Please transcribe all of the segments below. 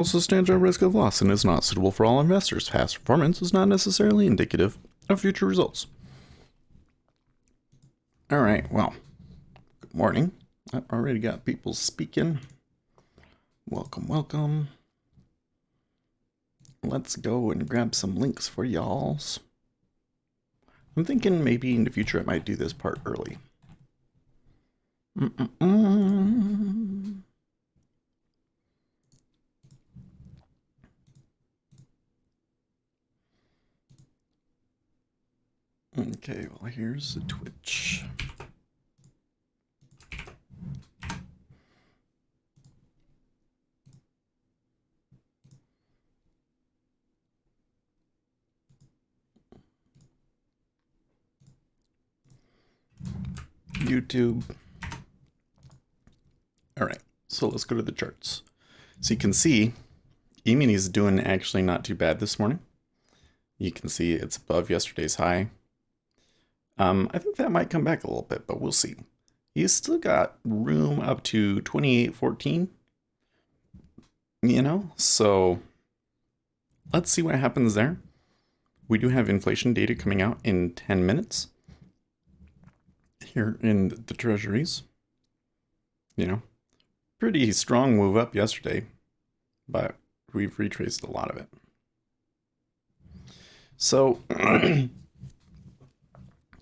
Also stands at risk of loss and is not suitable for all investors. Past performance is not necessarily indicative of future results. All right, well, good morning. I've already got people speaking. Welcome, welcome. Let's go and grab some links for y'alls. I'm thinking maybe in the future I might do this part early. Okay, well, here's the Twitch. YouTube. All right, so let's go to the charts. So you can see E-mini is doing actually not too bad this morning. You can see it's above yesterday's high. I think that might come back a little bit, but we'll see. He's still got room up to 28.14, so let's see what happens there. We do have inflation data coming out in 10 minutes here in the Treasuries. Pretty strong move up yesterday, but we've retraced a lot of it. So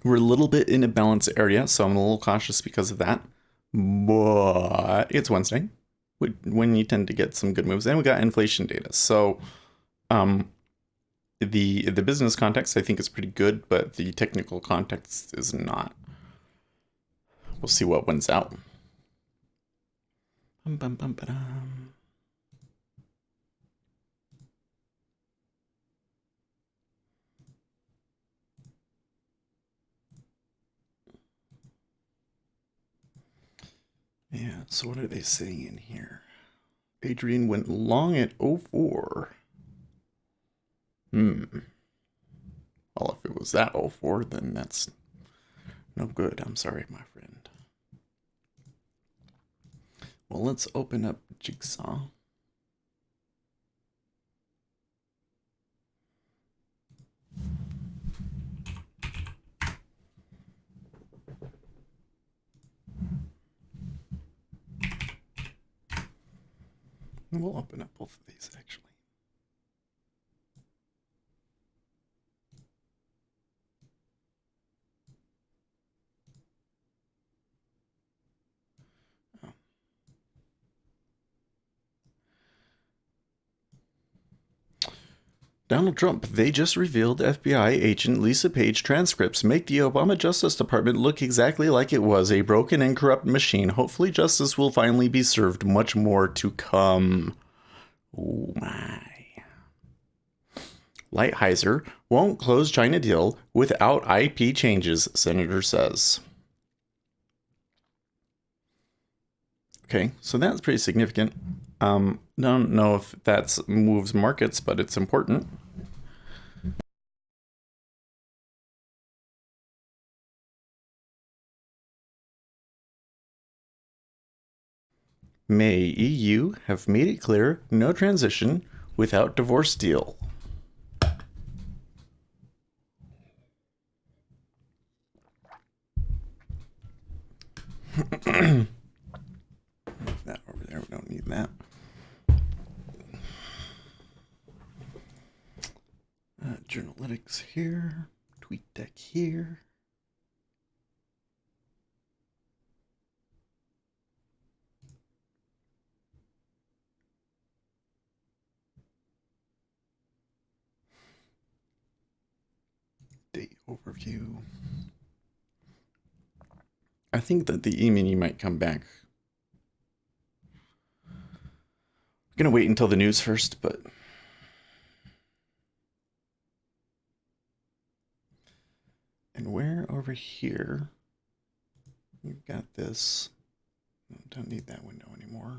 we're a little bit in a balance area, so I'm a little cautious because of that. But it's Wednesday, when you tend to get some good moves, and we got inflation data. So the business context I think is pretty good, but the technical context is not. We'll see what wins out. Yeah, so what are they saying in here? Adrian went long at 04. Well, if it was that 04, then that's no good. I'm sorry, my friend. Well, let's open up Jigsaw. We'll open up both of these, actually. Oh. Donald Trump, they just revealed FBI agent Lisa Page transcripts make the Obama Justice Department look exactly like it was, a broken and corrupt machine. Hopefully justice will finally be served. Much more to come. Oh my. Lighthizer won't close China deal without IP changes, Senator says. Okay, so that's pretty significant. Don't know if that moves markets, but it's important. May EU have made it clear no transition without divorce deal. That over there, we don't need that. Journalytics here, TweetDeck here. Date overview. I think that the E-mini might come back. I'm gonna wait until the news first, but and where over here we've got this. Don't need that window anymore.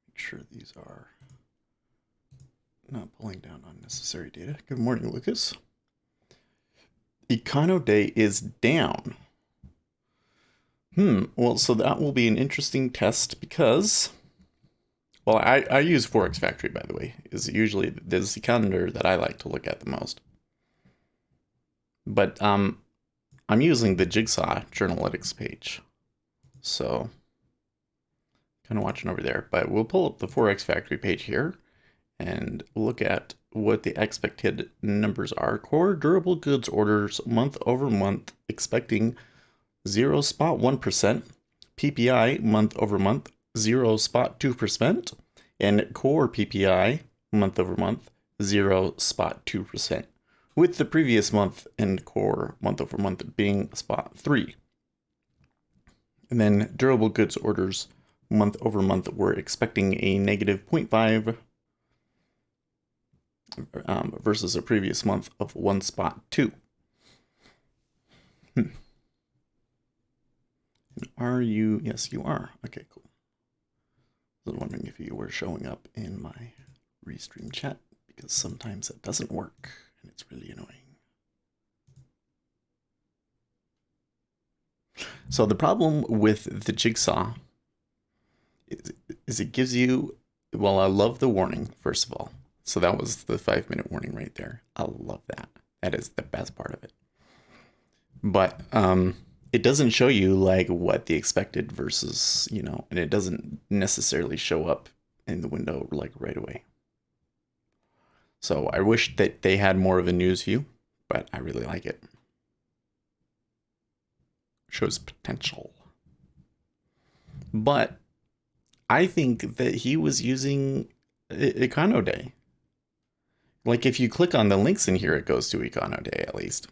Make sure these are not pulling down unnecessary data. Good morning, Lucas. Econo Day is down. Well, so that will be an interesting test because Well, I use Forex Factory, by the way. Is usually the calendar that I like to look at the most. But I'm using the Jigsaw Journalytics page. So kind of watching over there. But we'll pull up the Forex Factory page here and look at what the expected numbers are. Core durable goods orders month over month, expecting 0.1%. PPI month over month, 0.2%. And core PPI month over month, 0.2%. With the previous month and core month over month being spot 3. And then durable goods orders month over month, we're expecting a negative 0.5 versus a previous month of 1.2. Are you? Yes, you are. Okay, cool. I was wondering if you were showing up in my restream chat because sometimes it doesn't work and it's really annoying. So the problem with the Jigsaw is it gives you, well, I love the warning, first of all. So that was the 5-minute warning right there. I love that. That is the best part of it. But it doesn't show you like what the expected versus, and it doesn't necessarily show up in the window like right away. So I wish that they had more of a news view, but I really like it. Shows potential. But I think that he was using Econo Day. Like if you click on the links in here, it goes to Econo Day at least.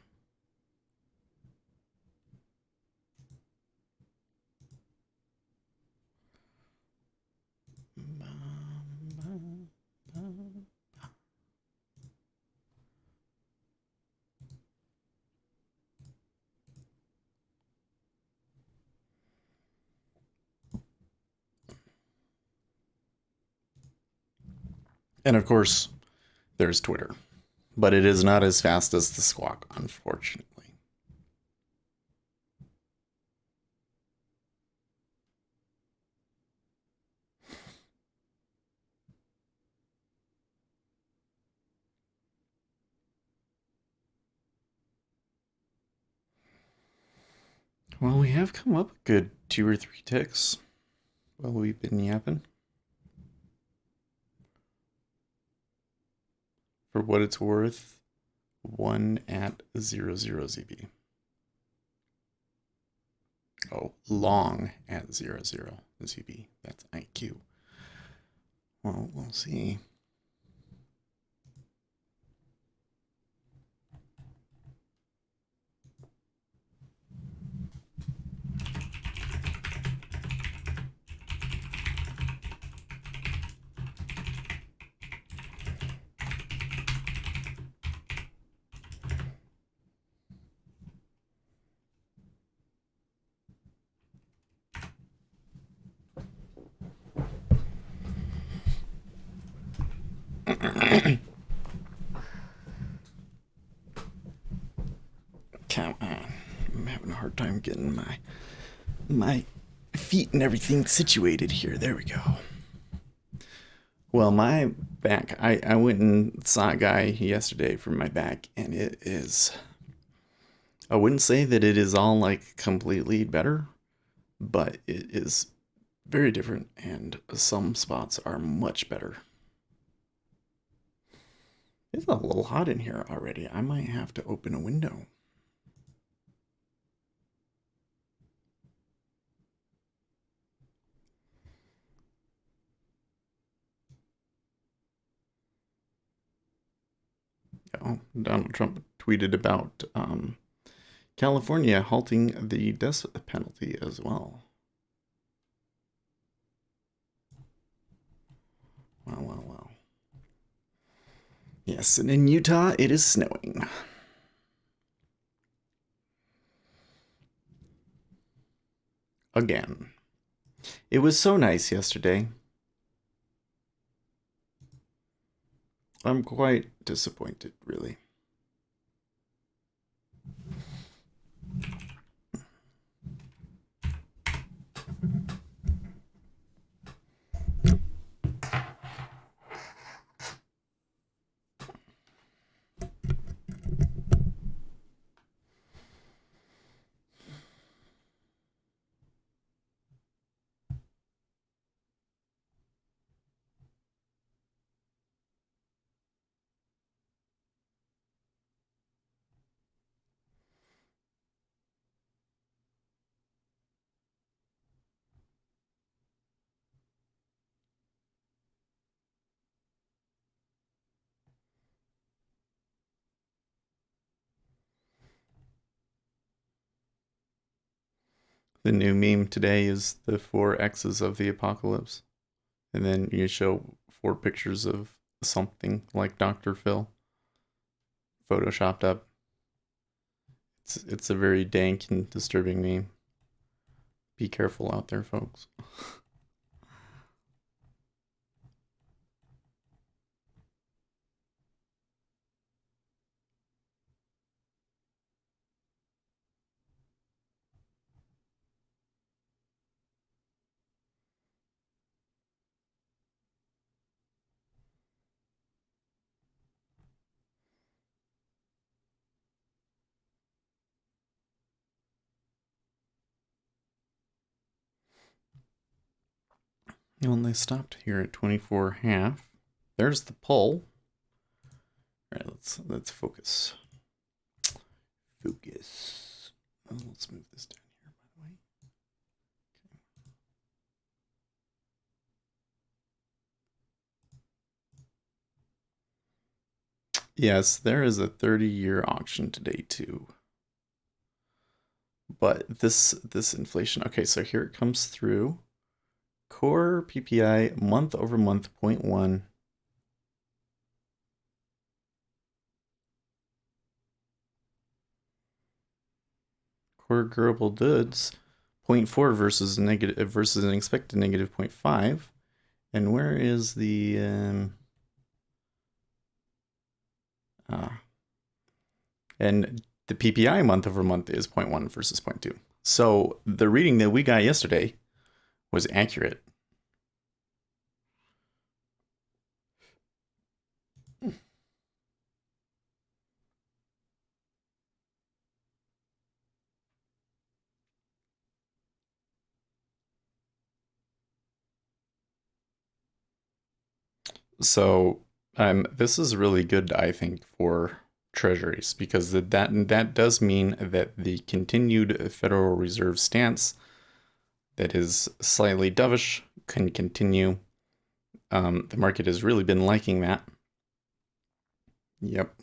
And of course, there's Twitter. But it is not as fast as the Squawk, unfortunately. Well, we have come up a good 2 or 3 ticks while we've been yapping. For what it's worth, 1 at 00ZB. Oh, long at 00ZB. That's IQ. Well, we'll see. Come on. I'm having a hard time getting my feet and everything situated here. There we go. Well, my back, I went and saw a guy yesterday for my back, and it is, I wouldn't say that it is all like completely better, but it is very different, and some spots are much better. It's a little hot in here already. I might have to open a window. Oh, Donald Trump tweeted about California halting the death penalty as well. Well. Yes, and in Utah, it is snowing. Again. It was so nice yesterday. I'm quite disappointed, really. The new meme today is the four X's of the apocalypse. And then you show four pictures of something like Dr. Phil photoshopped up. It's a very dank and disturbing meme. Be careful out there, folks. When they stopped here at 24.5, there's the pull. All right, let's focus. Focus. Let's move this down here, by the way. Yes, there is a 30-year auction today too. But this inflation. Okay, so here it comes through. Core PPI month over month 0.1. Core durable goods 0.4 versus negative versus an expected negative 0.5. And where is the and the PPI month over month is 0.1 versus 0.2. So the reading that we got yesterday was accurate. So this is really good, I think, for treasuries because that does mean that the continued Federal Reserve stance that is slightly dovish can continue. The market has really been liking that. Yep.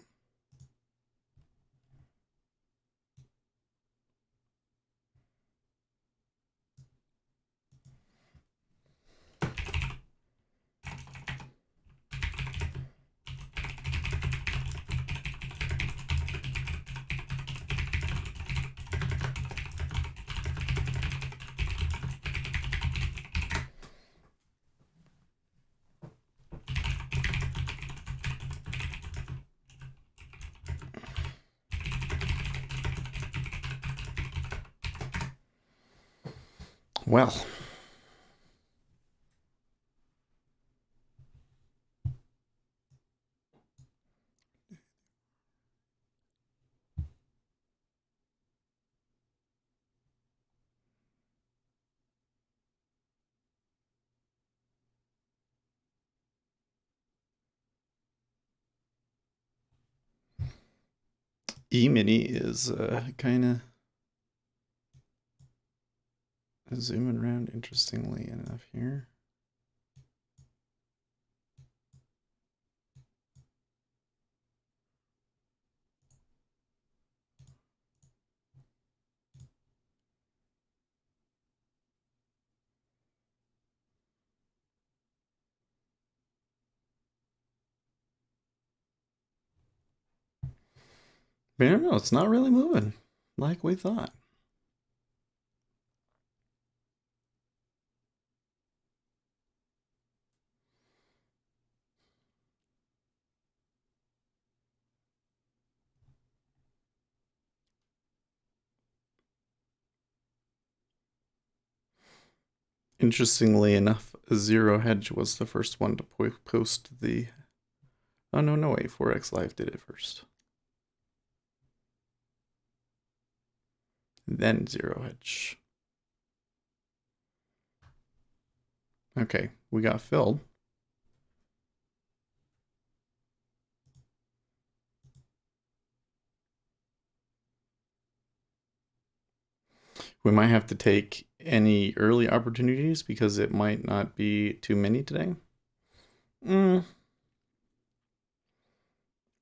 Well, E-mini is kind of zooming around interestingly enough here. But I don't know, it's not really moving like we thought. Interestingly enough, Zero Hedge was the first one to post the. Oh no way! 4X Live did it first. Then Zero Hedge. Okay, we got filled. We might have to take any early opportunities because it might not be too many today. I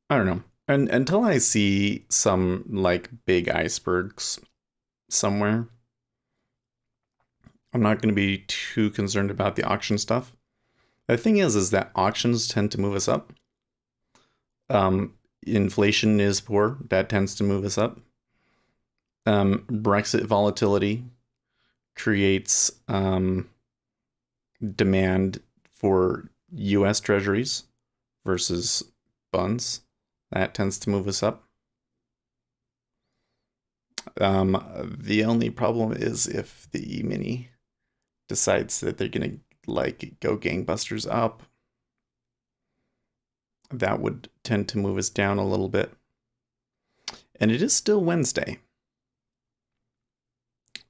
don't know. And until I see some like big icebergs somewhere, I'm not going to be too concerned about the auction stuff. The thing is that auctions tend to move us up. Inflation is poor. That tends to move us up. Brexit volatility creates demand for U.S. Treasuries versus bonds. That tends to move us up. The only problem is if the E-mini decides that they're gonna go gangbusters up, that would tend to move us down a little bit. And it is still Wednesday,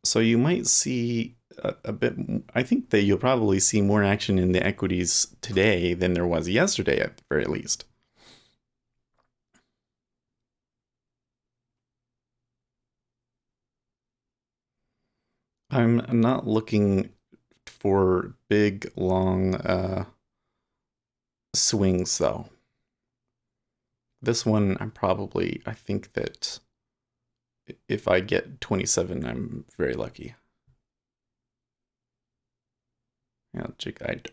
so you might see a bit. I think that you'll probably see more action in the equities today than there was yesterday, at the very least. I'm not looking for big, long swings, though. This one, I think that if I get 27, I'm very lucky. Yeah,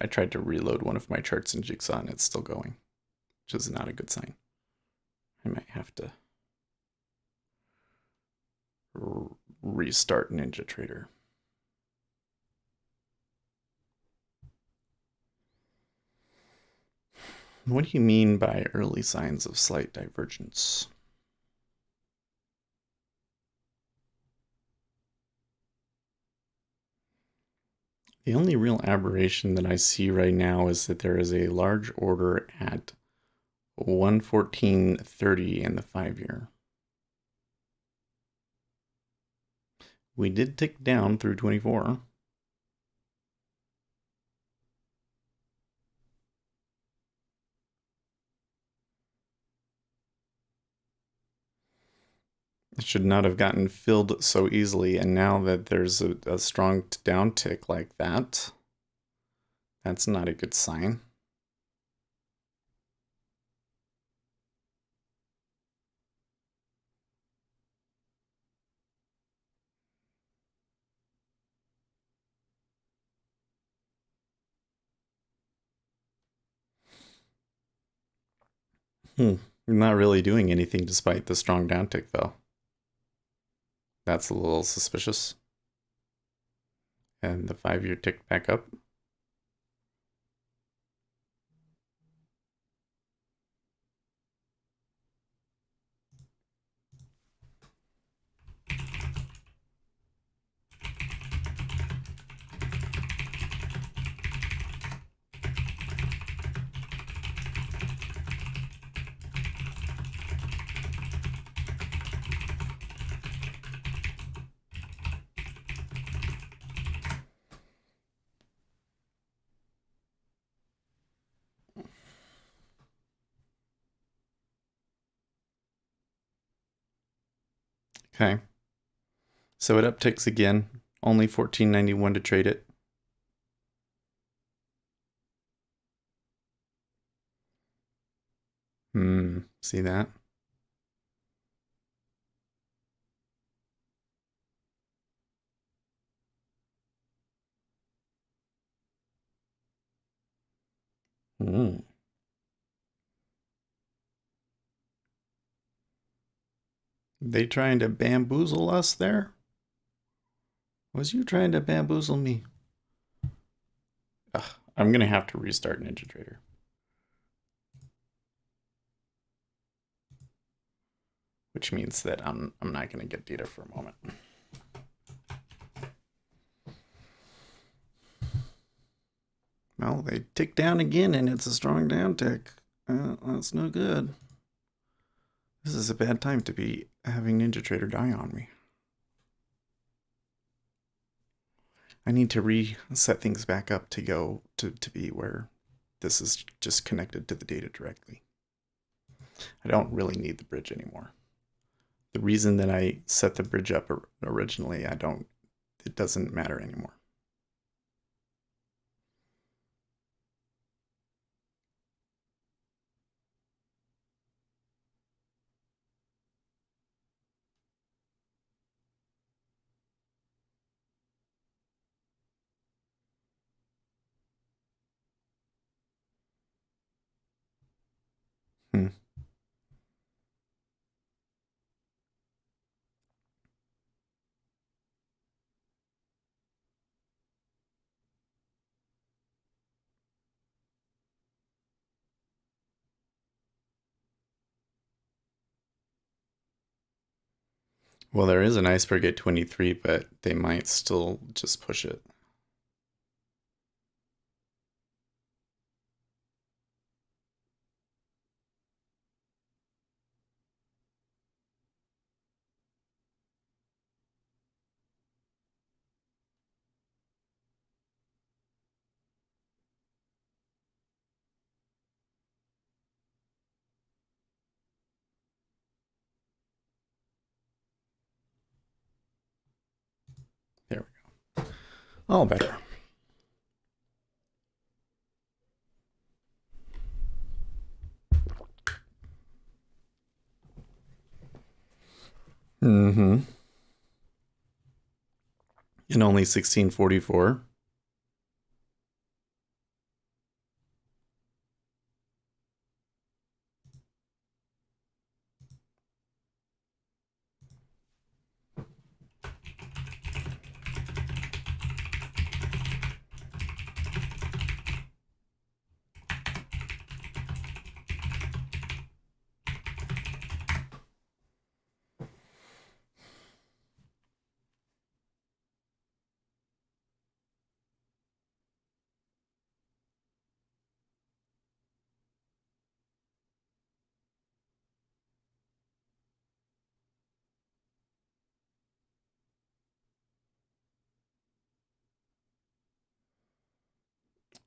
I tried to reload one of my charts in Jigsaw and it's still going, which is not a good sign. I might have to restart NinjaTrader. What do you mean by early signs of slight divergence? The only real aberration that I see right now is that there is a large order at 114.30 in the 5-year. We did tick down through 24. It should not have gotten filled so easily, and now that there's a strong downtick like that, that's not a good sign. We're not really doing anything despite the strong downtick, though. That's a little suspicious. And the 5-year ticked back up. Okay. So it upticks again. Only 14.91 to trade it. See that? Hmm. They trying to bamboozle us there? Was you trying to bamboozle me? Ugh, I'm gonna have to restart NinjaTrader. Which means that I'm not gonna get data for a moment. Well, they tick down again and it's a strong downtick. That's no good. This is a bad time to be having NinjaTrader die on me. I need to reset things back up to go to be where this is just connected to the data directly. I don't really need the bridge anymore. The reason that I set the bridge up originally, it doesn't matter anymore. Hmm. Well, there is an iceberg at 23, but they might still just push it. There we go. All better. Mm-hmm. And only 1644.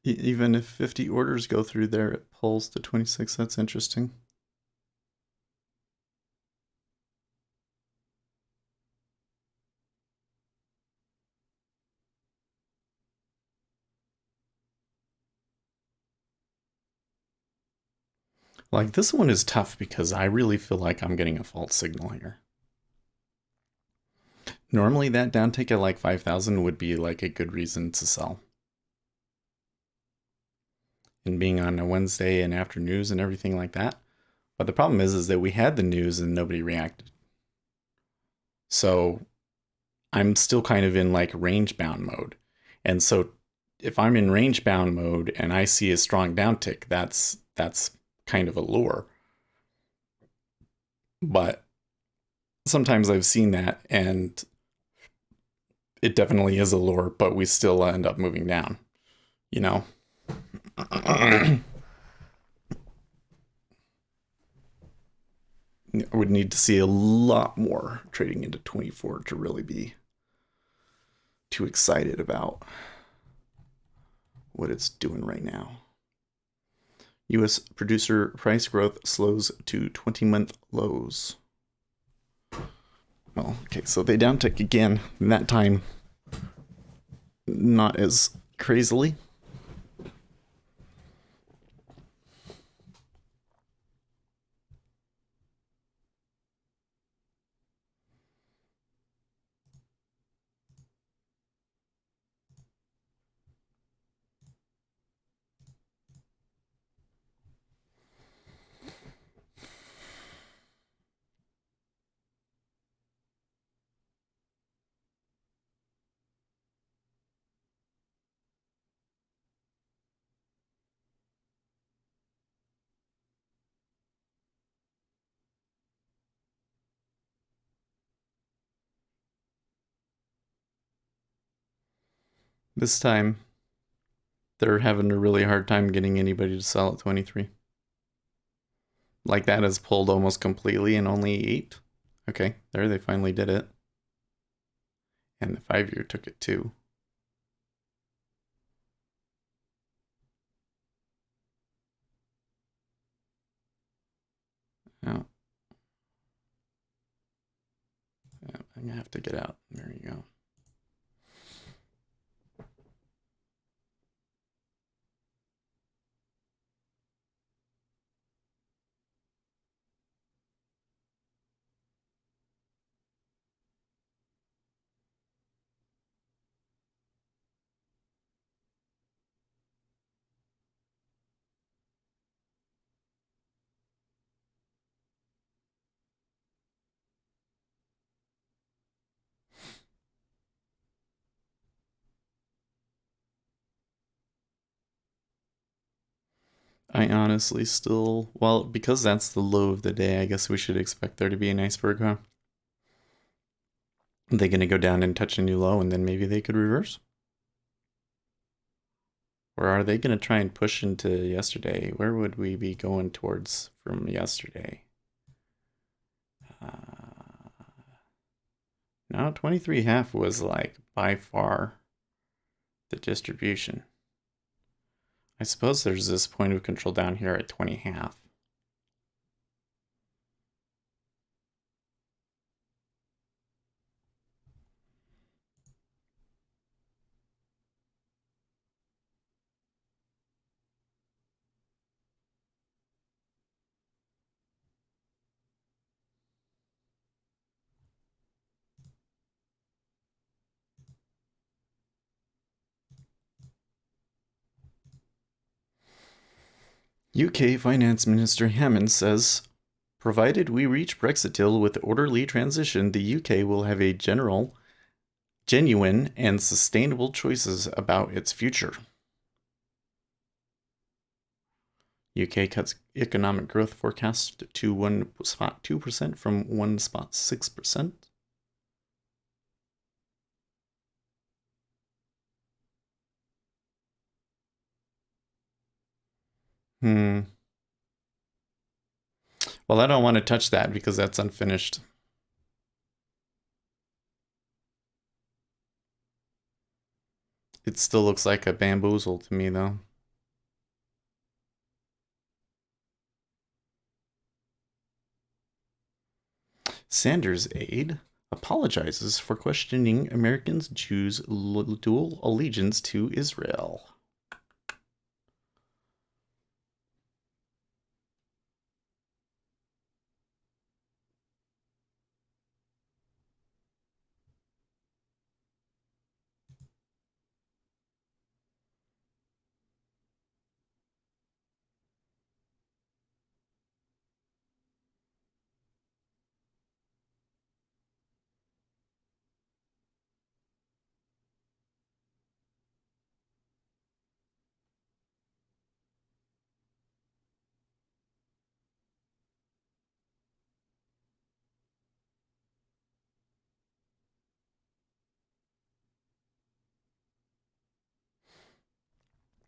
Even if 50 orders go through there, it pulls to 26. That's interesting. Like this one is tough because I really feel like I'm getting a false signal here. Normally that downtick at like 5,000 would be like a good reason to sell. And being on a Wednesday and after news and everything like that. But the problem is that we had the news and nobody reacted. So I'm still kind of in like range bound mode. And so if I'm in range bound mode and I see a strong downtick, that's kind of a lure. But sometimes I've seen that and it definitely is a lure, but we still end up moving down, you know? I would need to see a lot more trading into 24 to really be too excited about what it's doing right now. US producer price growth slows to 20-month lows. Well, okay, so they downtick again, and that time not as crazily. This time, they're having a really hard time getting anybody to sell at 23. Like that has pulled almost completely in only 8. Okay, there they finally did it. And the 5-year took it too. Oh, yeah, I'm gonna have to get out. There you go. I honestly still, well, because that's the low of the day, I guess we should expect there to be an iceberg, huh? Are they going to go down and touch a new low and then maybe they could reverse? Or are they going to try and push into yesterday? Where would we be going towards from yesterday? Uh, no, 23.5 was like by far the distribution. I suppose there's this point of control down here at 20.5. UK Finance Minister Hammond says, provided we reach Brexit deal with orderly transition, the UK will have a genuine, and sustainable choices about its future. UK cuts economic growth forecast to 1.2% from 1.6%. Hmm. Well, I don't want to touch that because that's unfinished. It still looks like a bamboozle to me, though. Sanders' aide apologizes for questioning Americans' Jews' dual allegiance to Israel.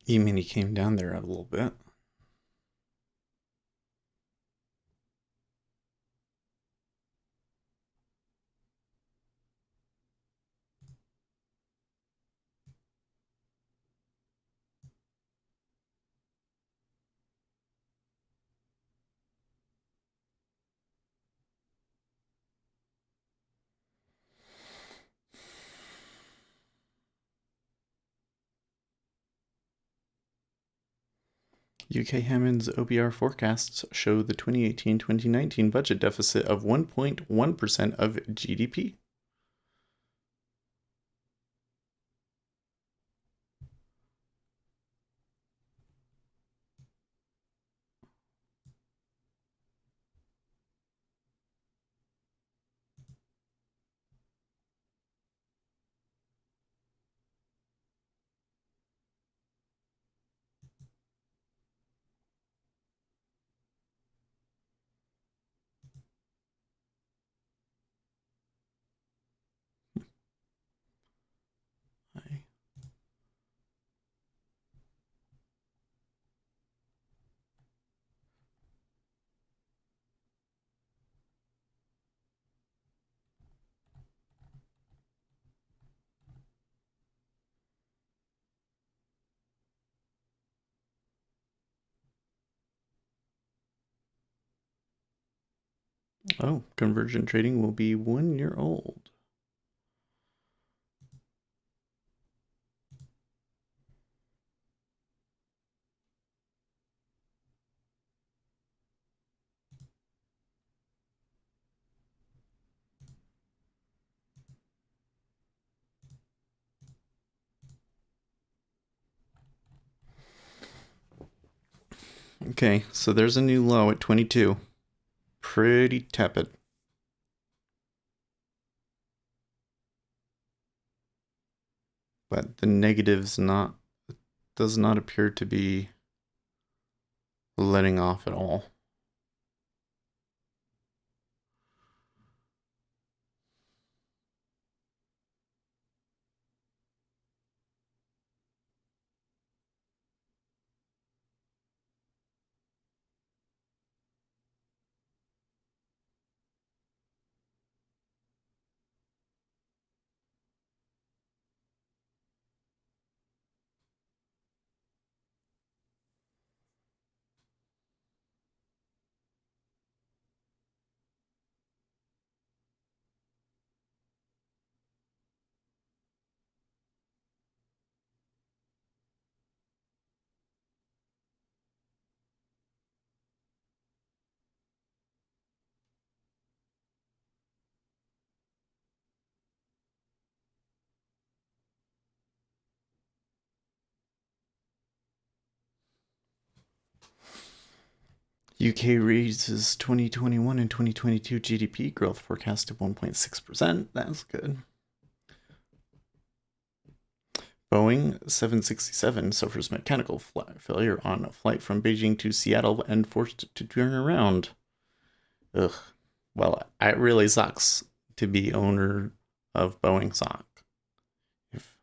You mean he came down there a little bit? UK Hammond's OBR forecasts show the 2018-2019 budget deficit of 1.1% of GDP. Oh, convergent trading will be 1 year old. Okay, so there's a new low at 22. Pretty tepid. But the negatives not does not appear to be letting off at all. UK raises 2021 and 2022 GDP growth forecast to 1.6%. That's good. Boeing 767 suffers mechanical failure on a flight from Beijing to Seattle and forced to turn around. Ugh. Well, it really sucks to be owner of Boeing stock. If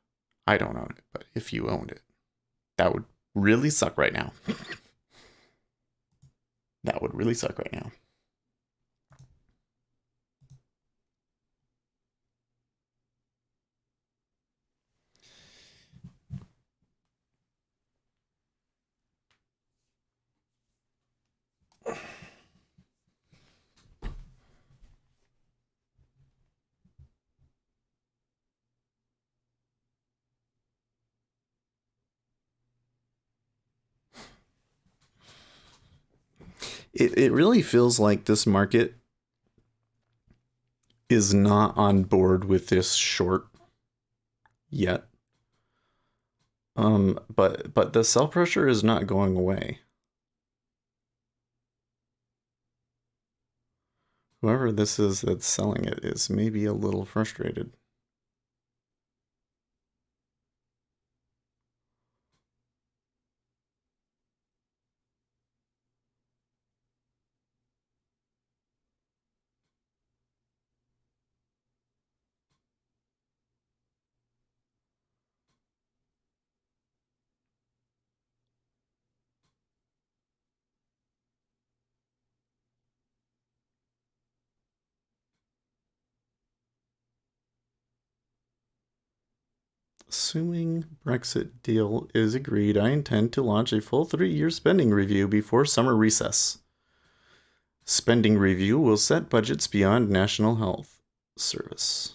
I don't own it, but if you owned it, that would really suck right now. That would really suck right now. It really feels like this market is not on board with this short yet. But the sell pressure is not going away. Whoever this is that's selling it is maybe a little frustrated. Assuming Brexit deal is agreed, I intend to launch a full 3-year spending review before summer recess. Spending review will set budgets beyond National Health Service.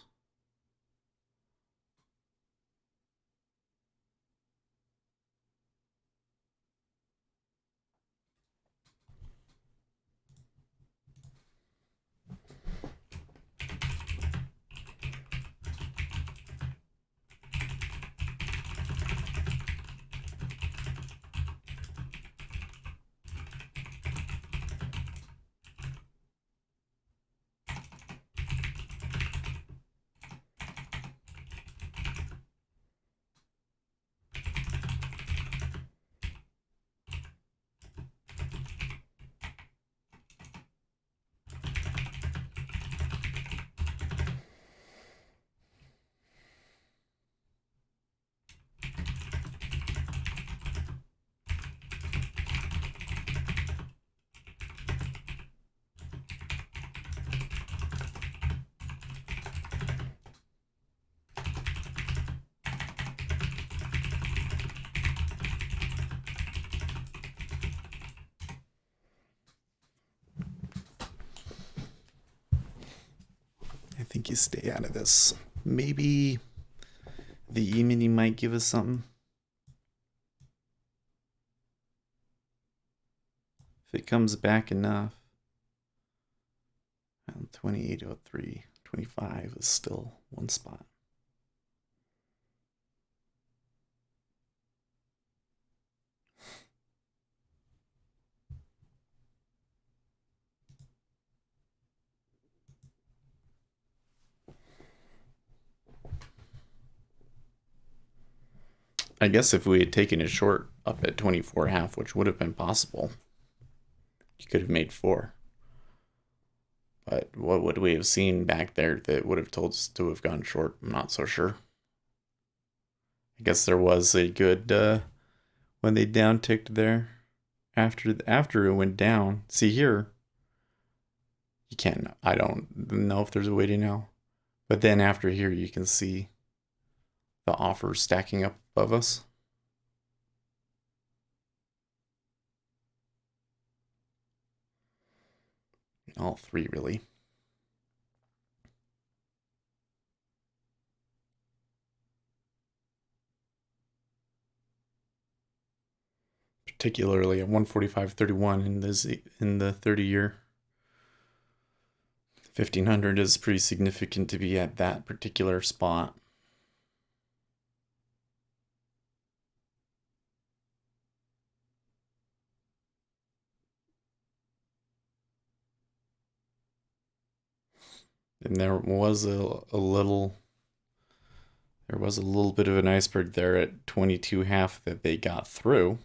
I think you stay out of this. Maybe the E-mini might give us something. If it comes back enough. 2803, 25 is still one spot. I guess if we had taken a short up at 24.5, which would have been possible, You could have made 4. But what would we have seen back there that would have told us to have gone short? I'm not so sure. I guess there was a good when they downticked there after it went down. See here, you can't. I don't know if there's a way to know. But then after here, you can see the offers stacking up above us. All 3 really. Particularly at 145.31 in the 30-year. 1500 is pretty significant to be at that particular spot. And there was a little bit of an iceberg there at 22.5 that they got through.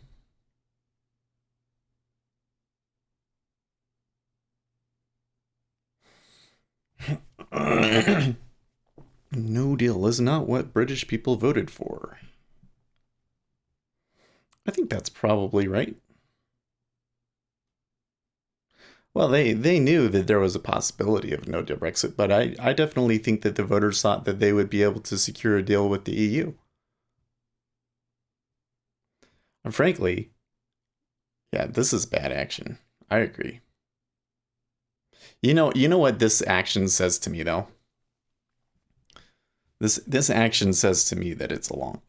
No deal is not what British people voted for. I think that's probably right. Well, they knew that there was a possibility of no deal Brexit, but I definitely think that the voters thought that they would be able to secure a deal with the EU. And frankly, yeah, this is bad action. I agree. You know what this action says to me though? This action says to me that it's a long.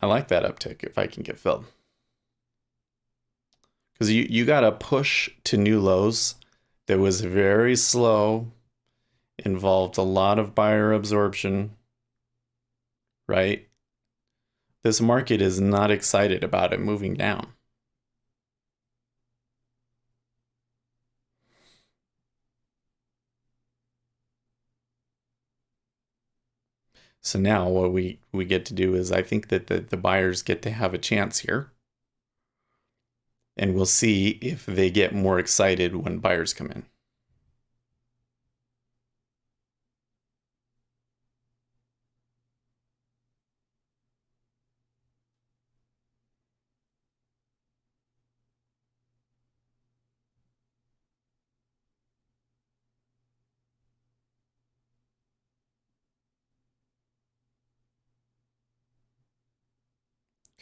I like that uptick if I can get filled. Because you got a push to new lows that was very slow, involved a lot of buyer absorption, right? This market is not excited about it moving down. So now what we get to do is I think that the buyers get to have a chance here. And we'll see if they get more excited when buyers come in.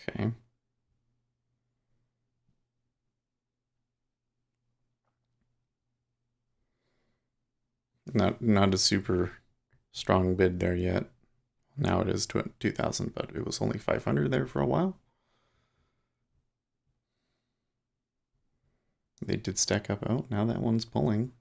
Okay. Not a super strong bid there yet. Now it is 2,000, but it was only 500 there for a while. They did stack up. Oh, now that one's pulling.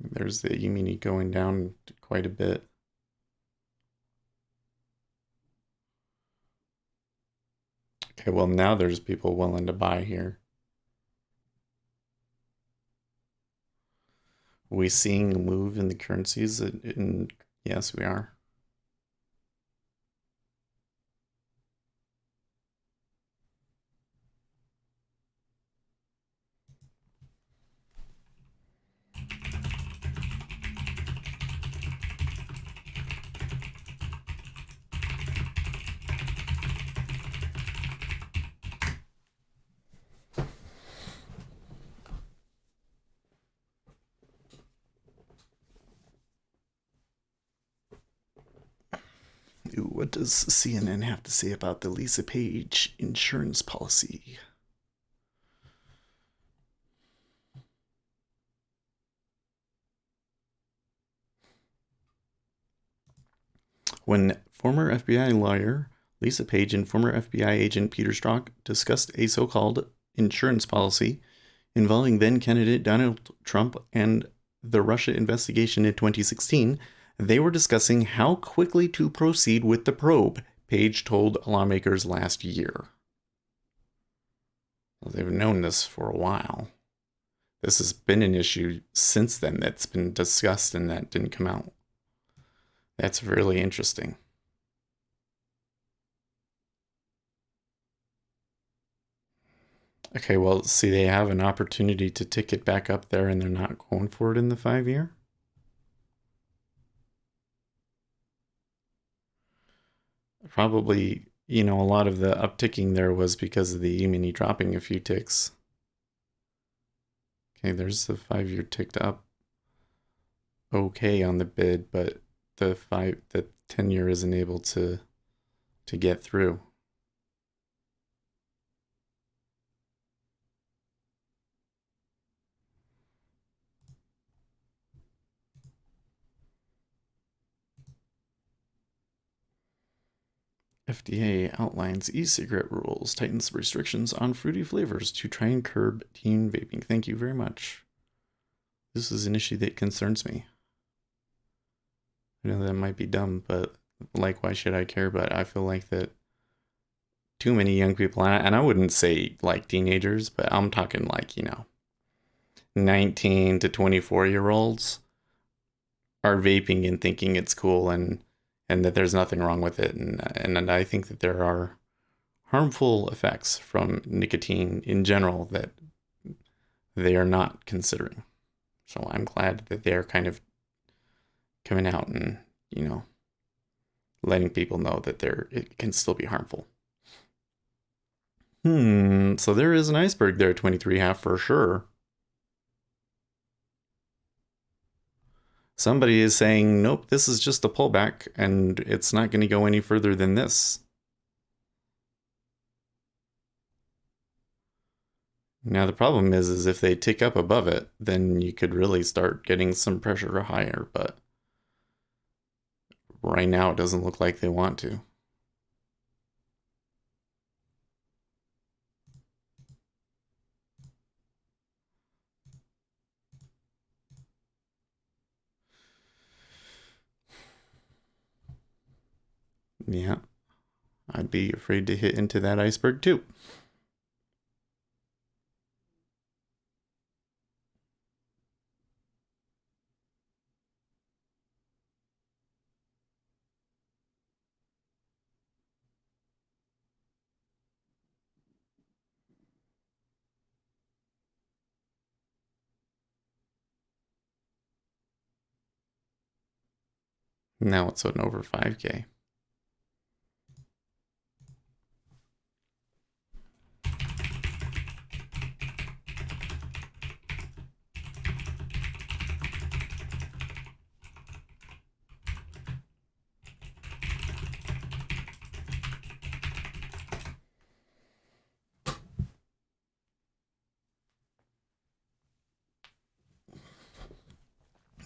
There's the E-mini going down quite a bit. Okay, well now there's people willing to buy here. Are we seeing a move in the currencies? Yes, we are. Ooh, what does CNN have to say about the Lisa Page insurance policy? When former FBI lawyer Lisa Page and former FBI agent Peter Strzok discussed a so-called insurance policy involving then-candidate Donald Trump and the Russia investigation in 2016, They were discussing how quickly to proceed with the probe, Page told lawmakers last year. Well, they've known this for a while. This has been an issue since then that's been discussed and that didn't come out. That's really interesting. Okay, well, see, they have an opportunity to tick it back up there and they're not going for it in the 5-year. Probably, a lot of the upticking there was because of the E-mini dropping a few ticks. Okay, there's the 5-year ticked up okay on the bid, but the 10-year isn't able to get through. FDA outlines e-cigarette rules, tightens restrictions on fruity flavors to try and curb teen vaping. Thank you very much. This is an issue that concerns me. I know that might be dumb, but like, why should I care? But I feel like that too many young people, and I wouldn't say like teenagers, but I'm talking like, 19 to 24-year-olds are vaping and thinking it's cool and that there's nothing wrong with it. And I think that there are harmful effects from nicotine in general that they are not considering. So I'm glad that they're kind of coming out and, letting people know that it can still be harmful. So there is an iceberg there, 23.5 for sure. Somebody is saying, nope, this is just a pullback and it's not going to go any further than this. Now the problem is if they tick up above it, then you could really start getting some pressure higher, but right now it doesn't look like they want to. Yeah, I'd be afraid to hit into that iceberg too. Now it's an over 5K.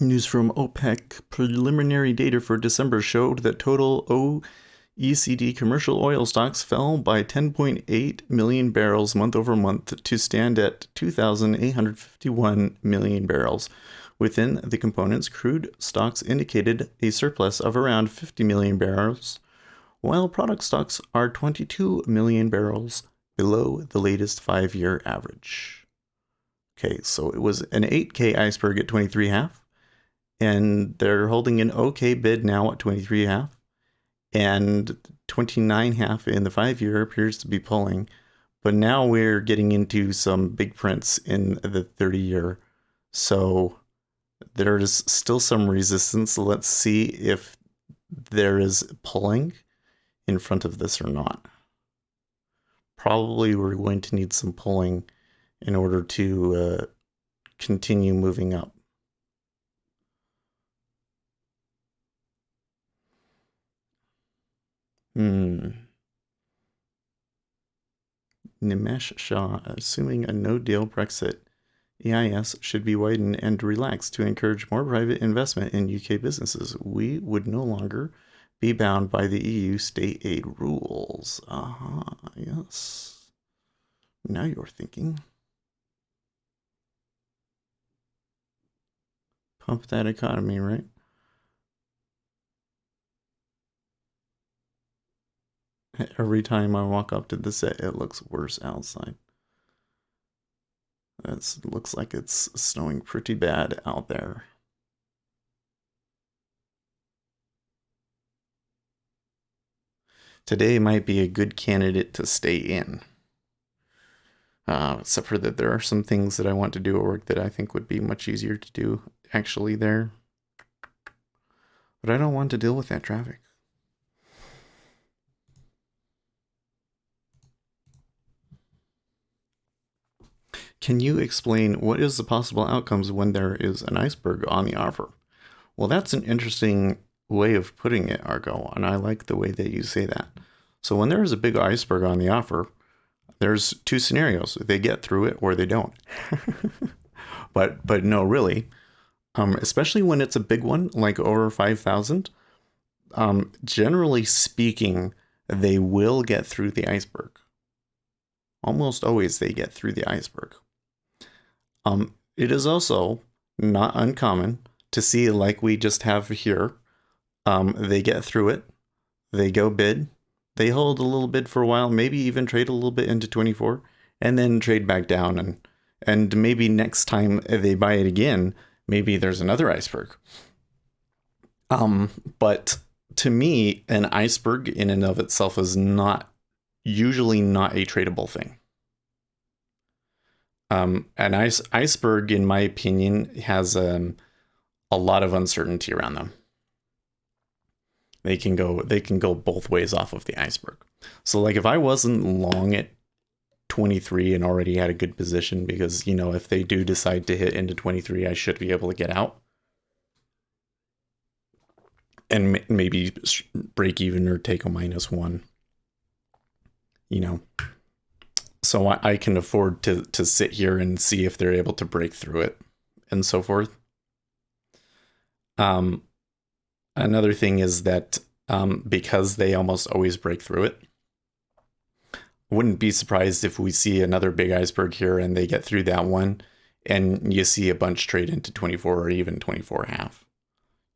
News from OPEC. Preliminary data for December showed that total OECD commercial oil stocks fell by 10.8 million barrels month over month to stand at 2,851 million barrels. Within the components, crude stocks indicated a surplus of around 50 million barrels, while product stocks are 22 million barrels below the latest 5-year average. Okay, so it was an 8K iceberg at 23.5, and they're holding an okay bid now at 23.5, and 29.5 in the 5-year appears to be pulling. But now we're getting into some big prints in the 30-year. So there's still some resistance. Let's see if there is pulling in front of this or not. Probably we're going to need some pulling in order to continue moving up. Nimesh Shah, assuming a no-deal Brexit, EIS should be widened and relaxed to encourage more private investment in UK businesses. We would no longer be bound by the EU state aid rules. Yes. Now you're thinking. Pump that economy, right? Every time I walk up to the set, it looks worse outside. It looks like it's snowing pretty bad out there. Today might be a good candidate to stay in. Except for that there are some things that I want to do at work that I think would be much easier to do actually there. But I don't want to deal with that traffic. Can you explain what is the possible outcomes when there is an iceberg on the offer? Well, that's an interesting way of putting it, Argo, and I like the way that you say that. So when there is a big iceberg on the offer, there's two scenarios. They get through it or they don't. but no, really. Especially when it's a big one, like over 5,000, generally speaking, they will get through the iceberg. Almost always they get through the iceberg. It is also not uncommon to see, like we just have here, they get through it, they go bid, they hold a little bid for a while, maybe even trade a little bit into 24, and then trade back down, and maybe next time they buy it again, maybe there's another iceberg. But to me, an iceberg in and of itself is usually not a tradable thing. An iceberg, in my opinion, has a lot of uncertainty around them. They can go both ways off of the iceberg. So like if I wasn't long at 23 and already had a good position, because, you know, if they do decide to hit into 23, I should be able to get out and maybe break even or take a -1, you know. So I can afford to sit here and see if they're able to break through it and so forth. Another thing is that because they almost always break through it, wouldn't be surprised if we see another big iceberg here and they get through that one and you see a bunch trade into 24 or even 24.5.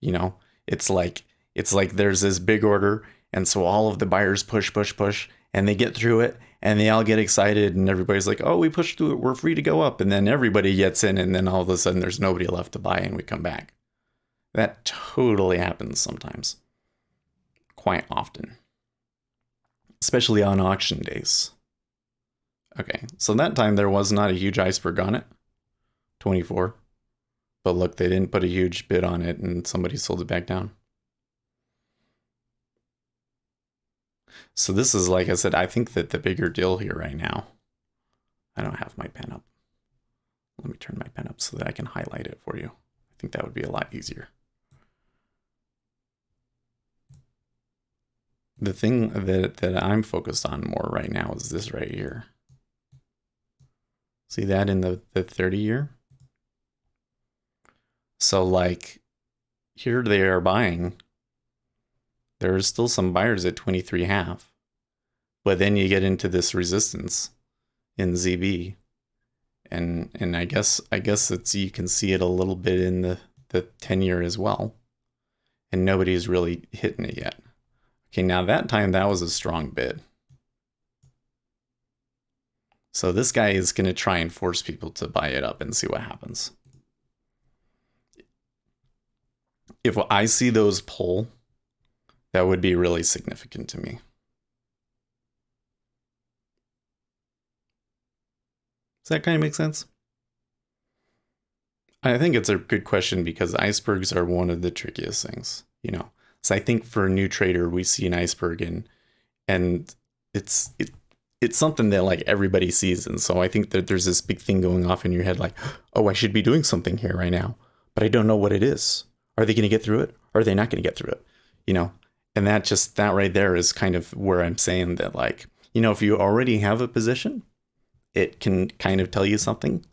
You know, it's like there's this big order, and so all of the buyers push, and they get through it, and they all get excited, and everybody's like, oh, we pushed through it, we're free to go up. And then everybody gets in, and then all of a sudden there's nobody left to buy, and we come back. That totally happens sometimes. Quite often. Especially on auction days. Okay, so that time there was not a huge iceberg on it. 24. But look, they didn't put a huge bid on it, and somebody sold it back down. So this is, like I said, I think that the bigger deal here right now, I don't have my pen up. Let me turn my pen up so that I can highlight it for you. I think that would be a lot easier. The thing that I'm focused on more right now is this right here. See that in the 30-year? So like here they are buying. There are still some buyers at 23.5. But then you get into this resistance in ZB. And I guess it's, you can see it a little bit in the 10-year as well. And nobody's really hitting it yet. Okay, now that time that was a strong bid. So this guy is going to try and force people to buy it up and see what happens. If I see those pull, that would be really significant to me. Does that kind of make sense? I think it's a good question because icebergs are one of the trickiest things, you know. So I think for a new trader, we see an iceberg and it's something that like everybody sees. And so I think that there's this big thing going off in your head like, oh, I should be doing something here right now, but I don't know what it is. Are they going to get through it? Or are they not going to get through it? You know, and that right there is kind of where I'm saying that, like, you know, if you already have a position, it can kind of tell you something.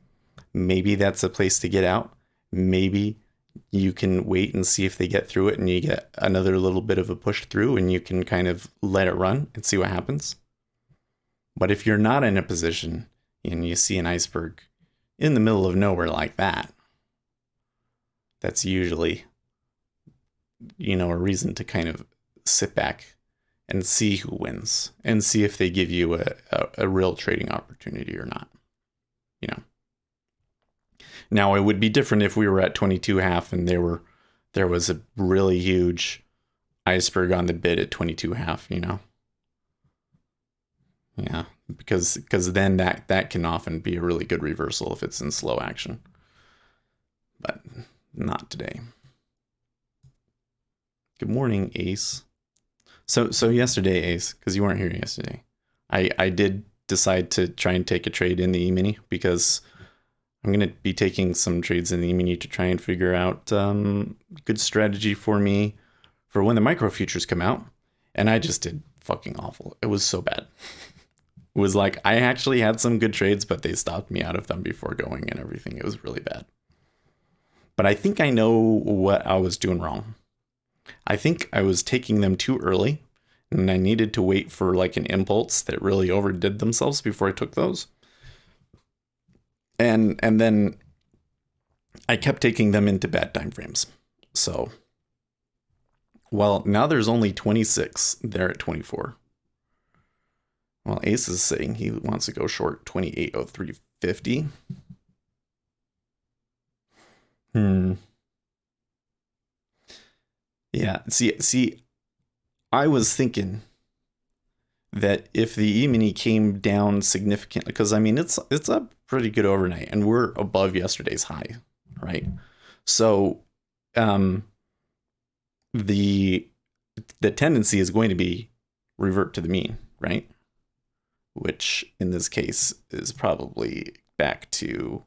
Maybe that's a place to get out. Maybe you can wait and see if they get through it and you get another little bit of a push through and you can kind of let it run and see what happens. But if you're not in a position and you see an iceberg in the middle of nowhere like that, that's usually, you know, a reason to kind of sit back and see who wins and see if they give you a real trading opportunity or not. You know. Now it would be different if we were at 22.5 and there was a really huge iceberg on the bid at 22.5, you know. Yeah, because then that can often be a really good reversal if it's in slow action. But not today. Good morning, Ace. So yesterday, Ace, because you weren't here yesterday, I did decide to try and take a trade in the E-mini because I'm going to be taking some trades in the E-mini to try and figure out good strategy for me for when the micro futures come out. And I just did fucking awful. It was so bad. It was like I actually had some good trades, but they stopped me out of them before going and everything. It was really bad. But I think I know what I was doing wrong. I think I was taking them too early, and I needed to wait for like an impulse that really overdid themselves before I took those. And then I kept taking them into bad time frames. So, well, now there's only 26. They're at 24. Well, Ace is saying he wants to go short 28.0350. Yeah, see, I was thinking that if the E-mini came down significantly, because I mean it's a pretty good overnight, and we're above yesterday's high, right? So, the tendency is going to be revert to the mean, right? Which in this case is probably back to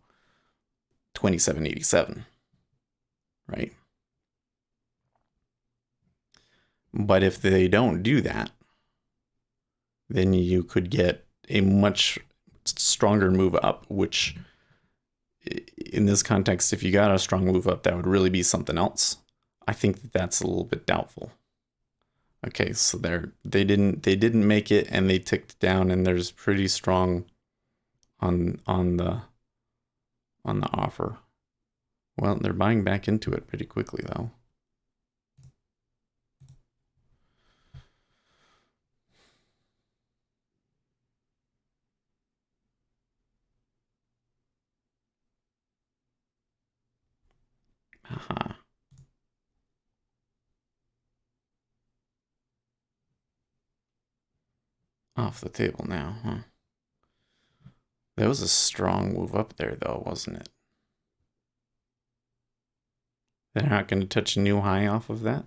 27.87, right? But if they don't do that, then you could get a much stronger move up, which in this context, if you got a strong move up, that would really be something else. I think that that's a little bit doubtful. Okay, so they didn't make it, and they ticked down, and there's pretty strong on the offer. Well, they're buying back into it pretty quickly though. Haha. Off the table now, huh? That was a strong move up there though, wasn't it? They're not going to touch a new high off of that?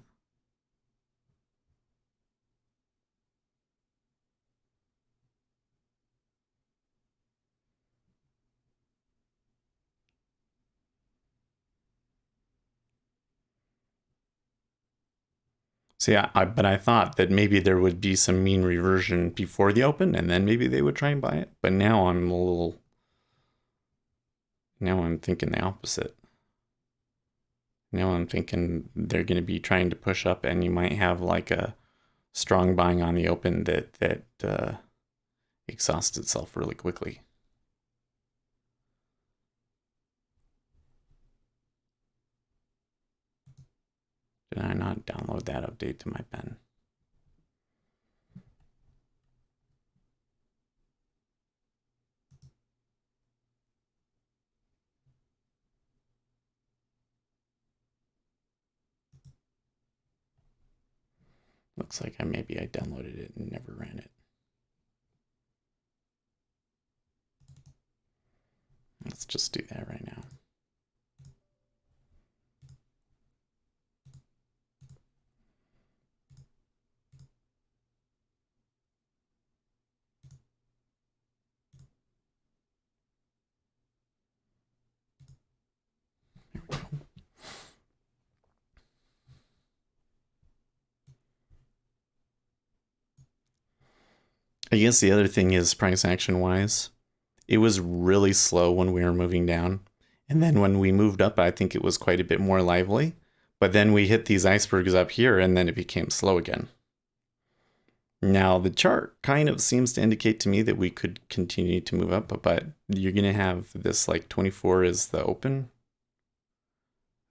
See, but I thought that maybe there would be some mean reversion before the open, and then maybe they would try and buy it. But now I'm thinking the opposite. Now I'm thinking they're going to be trying to push up, and you might have like a strong buying on the open that exhausts itself really quickly. Did I not download that update to my pen? Looks like maybe I downloaded it and never ran it. Let's just do that right now. There we go. I guess the other thing is price action wise, it was really slow when we were moving down. And then when we moved up, I think it was quite a bit more lively. But then we hit these icebergs up here, and then it became slow again. Now, the chart kind of seems to indicate to me that we could continue to move up, but you're going to have this like 24 is the open.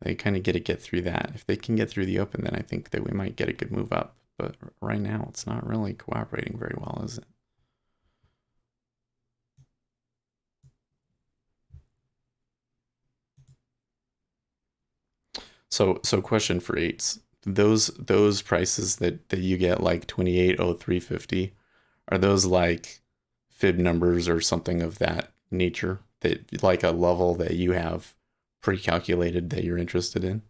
They kind of get through that. If they can get through the open, then I think that we might get a good move up. but right now it's not really cooperating very well, is it? So question for eights. Those prices that you get like 280350, are those like fib numbers or something of that nature, that like a level that you have pre-calculated that you're interested in?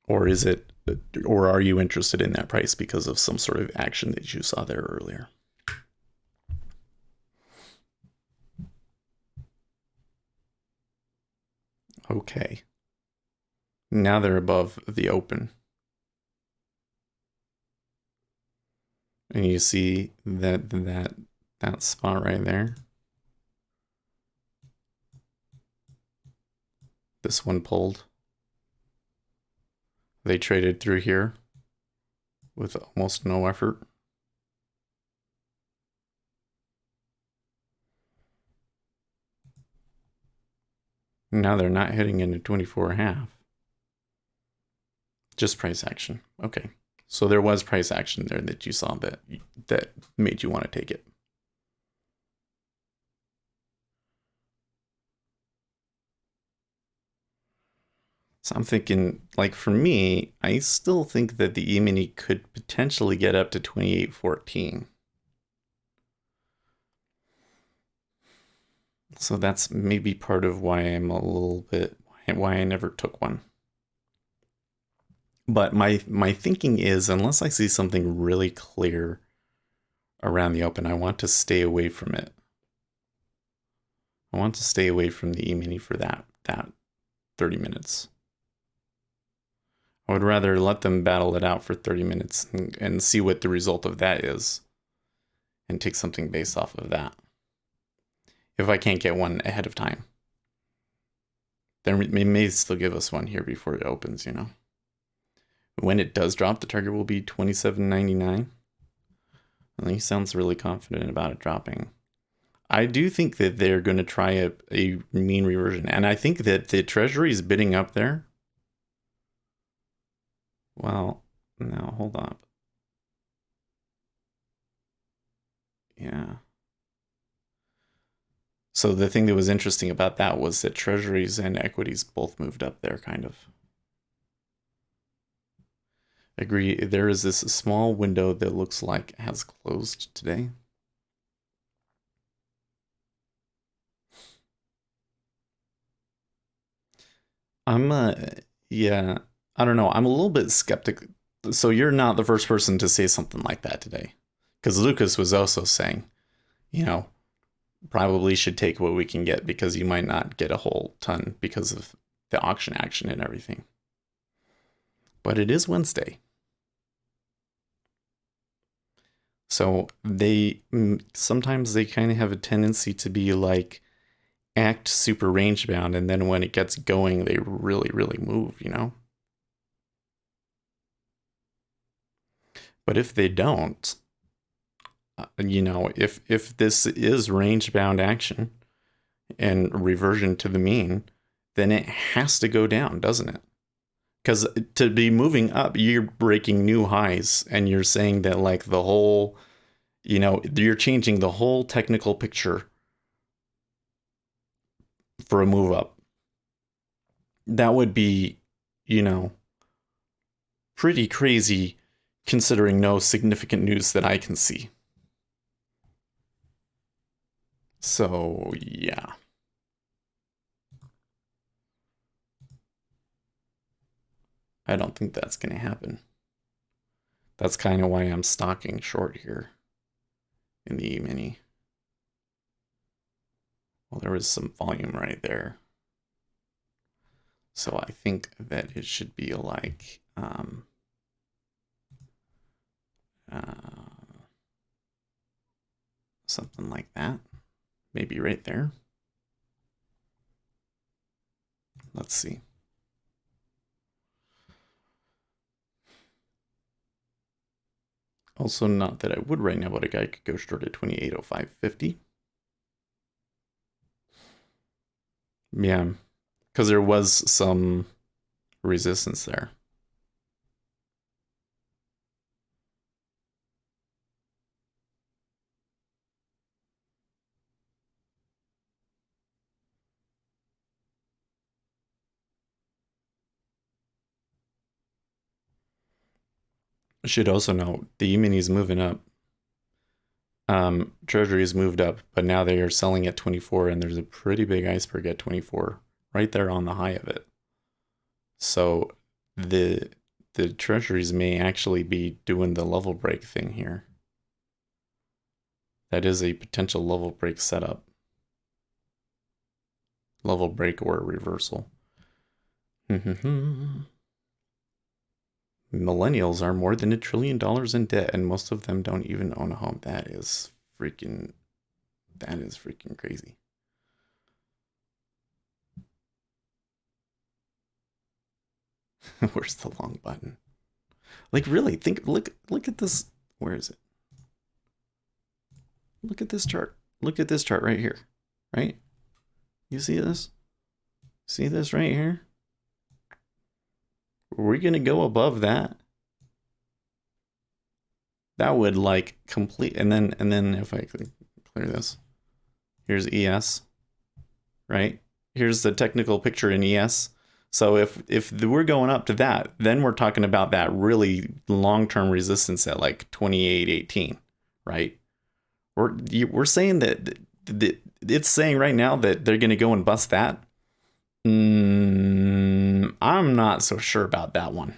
Or is it, or are you interested in that price because of some sort of action that you saw there earlier? Okay. Now they're above the open. And you see that spot right there. This one pulled. They traded through here with almost no effort. Now they're not hitting into 24.5. Just price action. Okay. So there was price action there that you saw that made you want to take it. So I'm thinking, like for me, I still think that the E-mini could potentially get up to 28.14. So that's maybe part of why I'm a little bit, why I never took one. But my thinking is, unless I see something really clear around the open, I want to stay away from it. I want to stay away from the E-mini for that 30 minutes. I would rather let them battle it out for 30 minutes and see what the result of that is and take something based off of that. If I can't get one ahead of time, then it may still give us one here before it opens, you know. When it does drop, the target will be 27.99. Well, he sounds really confident about it dropping. I do think that they're going to try a mean reversion. And I think that the Treasury is bidding up there. Well, no, hold up. Yeah. So the thing that was interesting about that was that Treasuries and equities both moved up there, kind of. Agree. There is this small window that looks like has closed today. I'm yeah, I don't know. I'm a little bit skeptical. So you're not the first person to say something like that today. Because Lucas was also saying, you know, probably should take what we can get because you might not get a whole ton because of the auction action and everything. But it is Wednesday. So they sometimes they kind of have a tendency to be like act super range bound, and then when it gets going, they really move, you know? But if they don't, you know, if this is range bound action and reversion to the mean, then it has to go down, doesn't it? Because to be moving up, you're breaking new highs, and you're saying that like the whole, you know, you're changing the whole technical picture for a move up. That would be, you know, pretty crazy considering no significant news that I can see. So, yeah. I don't think that's going to happen. That's kind of why I'm stocking short here in the E-mini. Well, there was some volume right there. So I think that it should be like something like that. Maybe right there. Let's see. Also, not that I would right now, but a guy could go short at 28.0550. Yeah, because there was some resistance there. I should also note the E-mini's moving up. Treasuries moved up, but now they are selling at 24, and there's a pretty big iceberg at 24, right there on the high of it. So the the treasuries may actually be doing the level break thing here. That is a potential level break setup. Level break or a reversal. Millennials are more than $1 trillion in debt, and most of them don't even own a home. That is freaking crazy. Where's the long button? Like really, look at this. Where is it? Look at this chart. Look at this chart right here. Right? You see this? See this right here? Are we gonna go above that? That would like complete, and then if I clear this, here's ES, right? Here's the technical picture in ES. So if we're going up to that, then we're talking about that really long-term resistance at like 28.18, right? We're saying that it's saying right now that they're going to go and bust that. I'm not so sure about that one.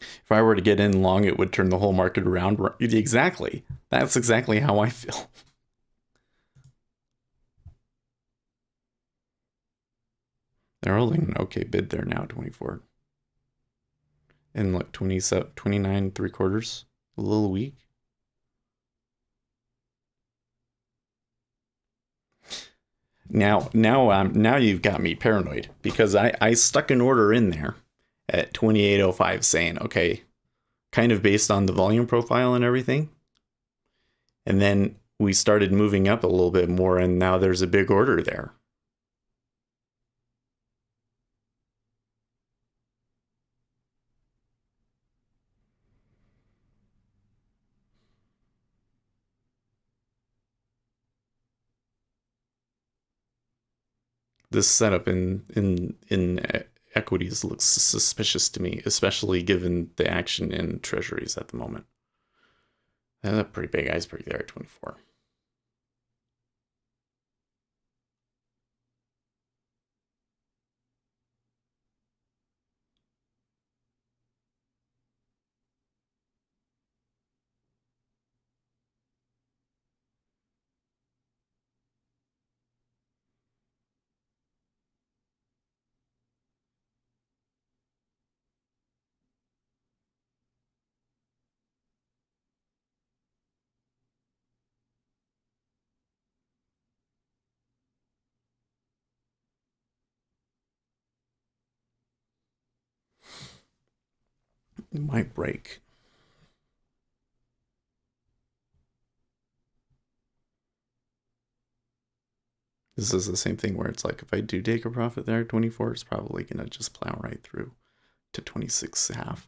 If I were to get in long, it would turn the whole market around. Exactly. That's exactly how I feel. They're holding an okay bid there now, 24. And look, 27, 29, 3/4. A little weak. Now you've got me paranoid because I stuck an order in there at 28.05 saying, okay, kind of based on the volume profile and everything. And then we started moving up a little bit more, and now there's a big order there. This setup in equities looks suspicious to me, especially given the action in treasuries at the moment. That's a pretty big iceberg there at 24. It might break. This is the same thing where it's like if I do take a profit there at 24, it's probably going to just plow right through to 26.5.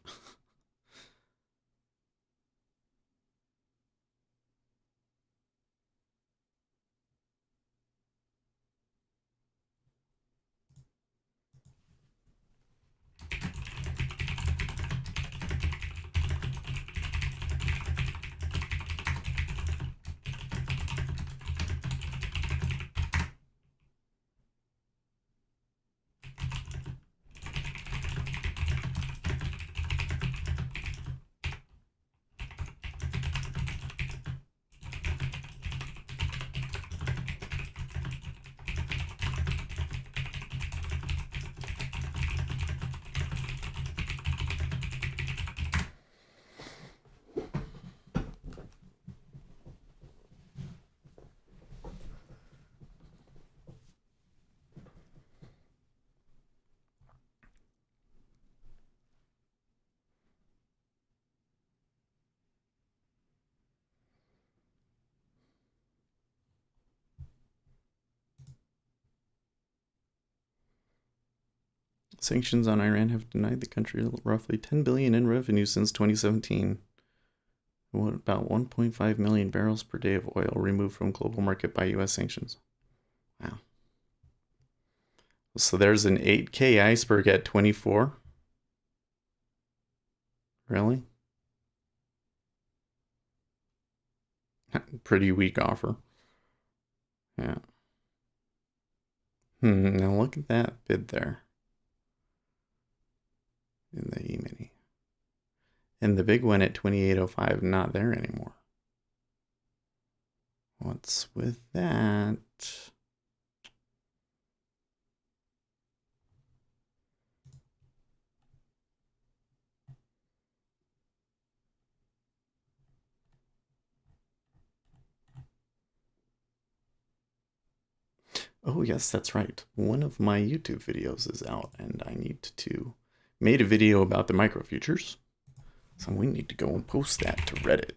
Sanctions on Iran have denied the country roughly $10 billion in revenue since 2017. What about 1.5 million barrels per day of oil removed from global market by U.S. sanctions? Wow. So there's an 8K iceberg at 24. Really? Pretty weak offer. Yeah. Now look at that bid there. In the E-mini. And the big one at 28.05, not there anymore. What's with that? Oh yes, that's right. One of my YouTube videos is out and I need to made a video about the micro futures. So we need to go and post that to Reddit.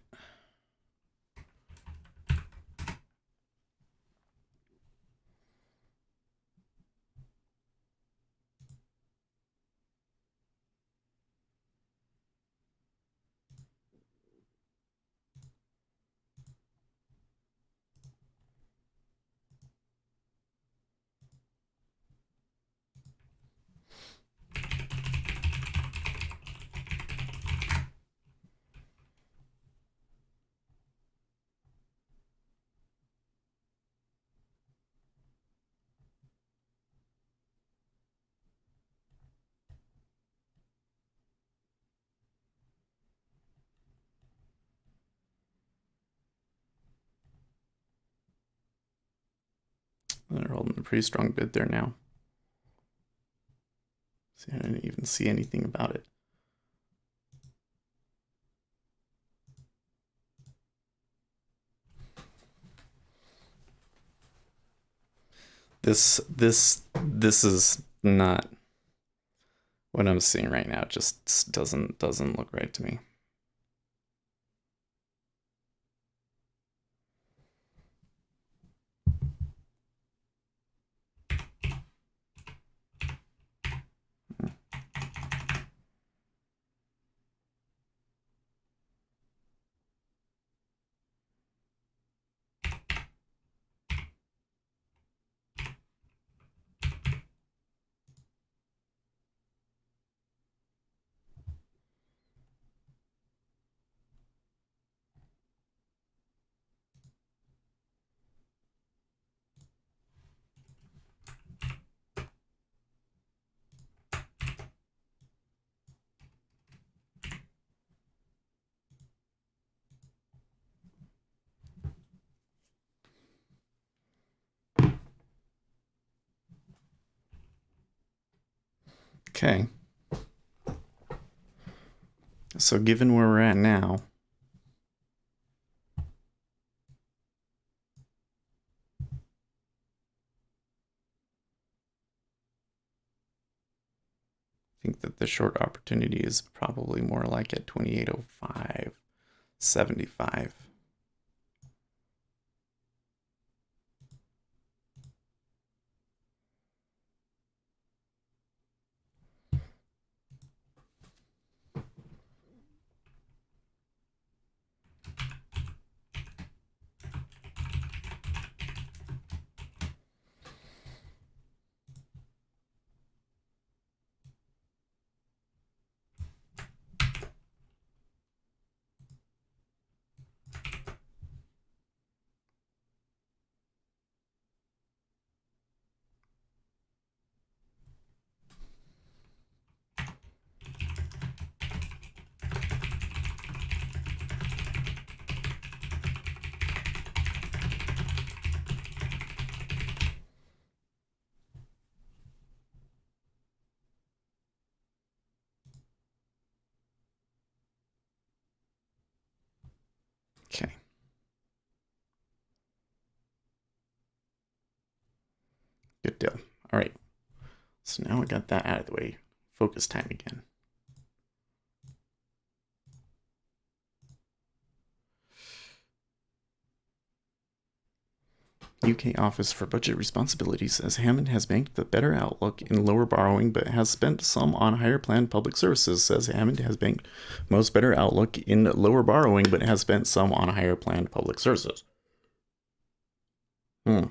They're holding a pretty strong bid there now. See, I didn't even see anything about it. This is not what I'm seeing right now. It just doesn't look right to me. Okay. So given where we're at now, I think that the short opportunity is probably more like at 28.05.75. Okay. Good deal. All right. So now we got that out of the way. Focus time again. UK Office for Budget Responsibility says Hammond has banked the better outlook in lower borrowing but has spent some on higher planned public services. Says Hammond has banked most better outlook in lower borrowing but has spent some on higher planned public services. Hmm.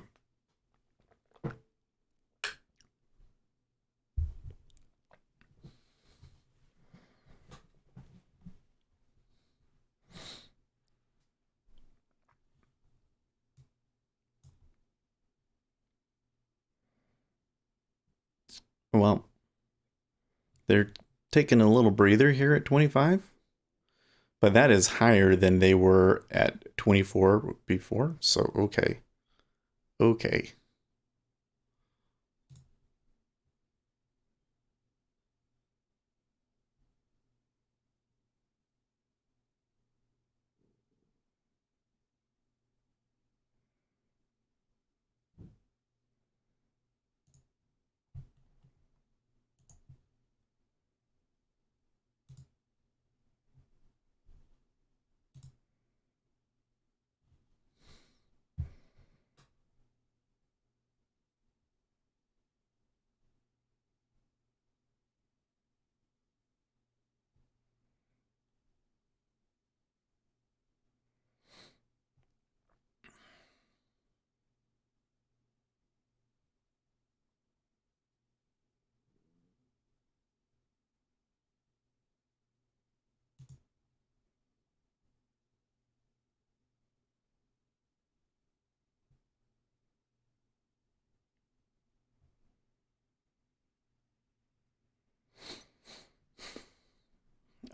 Well, they're taking a little breather here at 25, but that is higher than they were at 24 before. So, okay. Okay.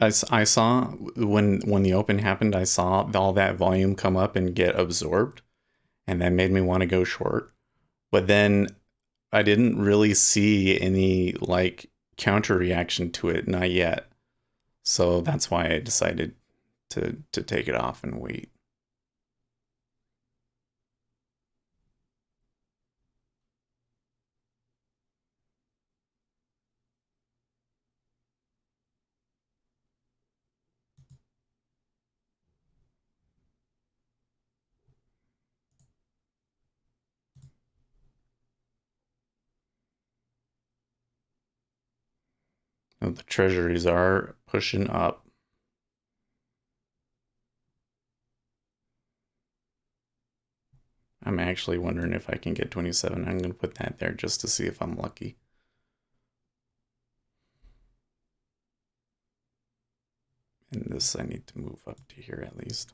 I saw when the open happened, I saw all that volume come up and get absorbed, and that made me want to go short. But then I didn't really see any like counter reaction to it, not yet. So that's why I decided to take it off and wait. Oh, the treasuries are pushing up. I'm actually wondering if I can get 27. I'm going to put that there just to see if I'm lucky. And this I need to move up to here at least.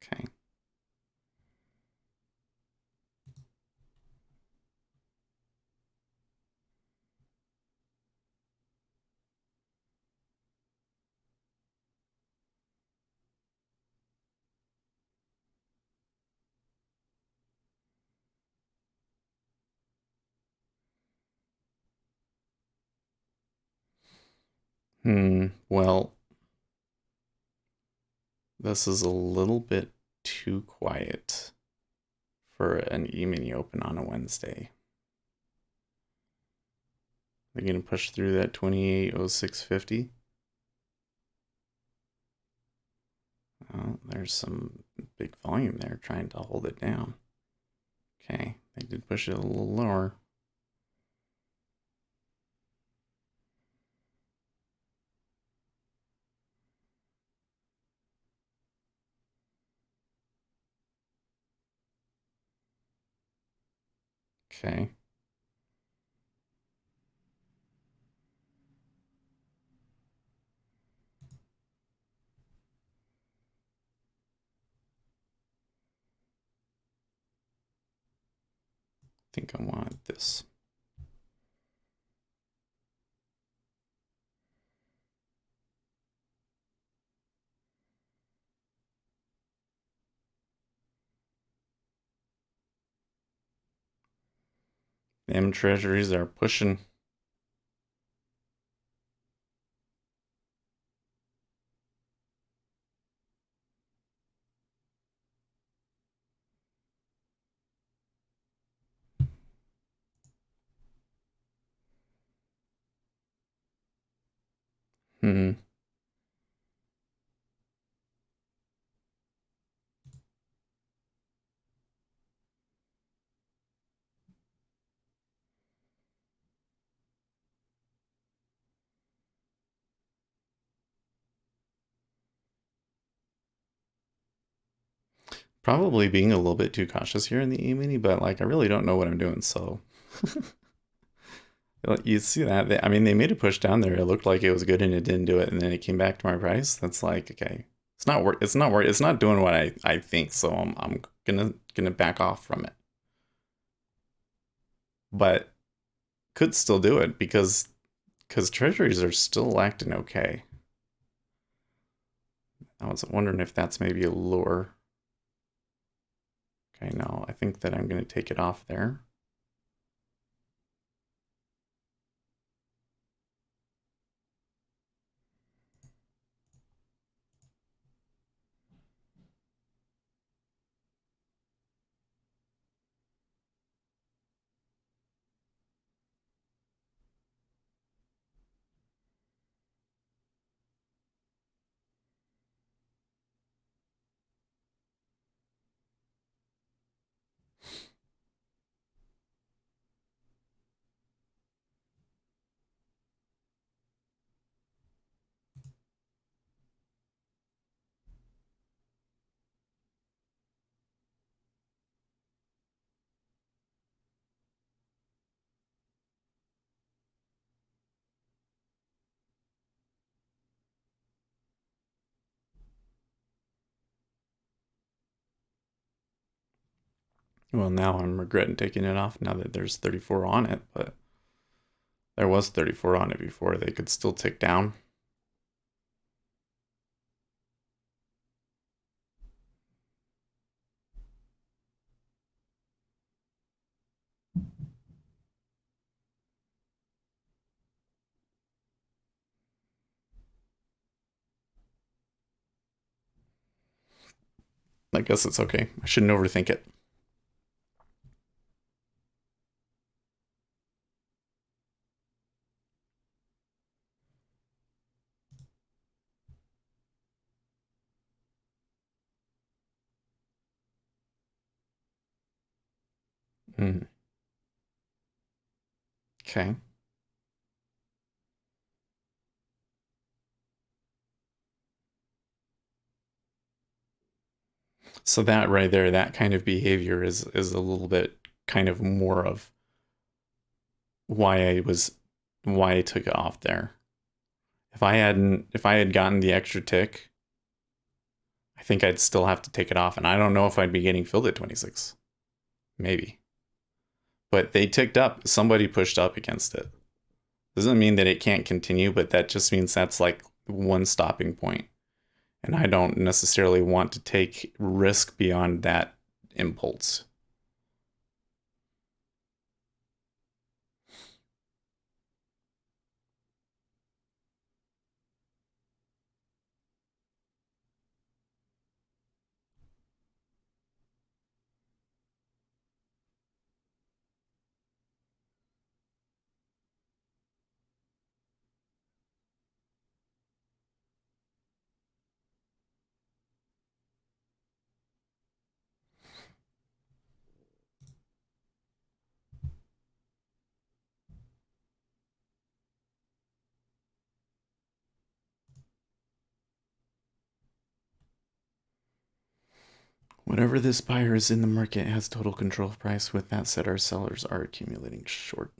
Okay. Well, this is a little bit too quiet for an E-mini open on a Wednesday. They're going to push through that 280650. Oh, there's some big volume there trying to hold it down. Okay, they did push it a little lower. Okay. I think I want this. Them treasuries are pushing. Hmm. Probably being a little bit too cautious here in the E-mini, but like I really don't know what I'm doing. So you see that? I mean, they made a push down there. It looked like it was good, and it didn't do it, and then it came back to my price. That's like okay, it's not work. It's not work. It's not doing what I think. So I'm gonna back off from it. But could still do it because treasuries are still acting okay. I was wondering if that's maybe a lure. Okay, no, I think that I'm gonna take it off there. Well, now I'm regretting taking it off now that there's 34 on it, but there was 34 on it before. They could still tick down. I guess it's okay. I shouldn't overthink it. Mm, okay. So that right there, that kind of behavior is a little bit kind of more of why I took it off there. If I had gotten the extra tick, I think I'd still have to take it off, and I don't know if I'd be getting filled at 26. Maybe. But they ticked up. Somebody pushed up against it. Doesn't mean that it can't continue, but that just means that's like one stopping point. And I don't necessarily want to take risk beyond that impulse. Whatever this buyer is in the market has total control of price. With that said, our sellers are accumulating short.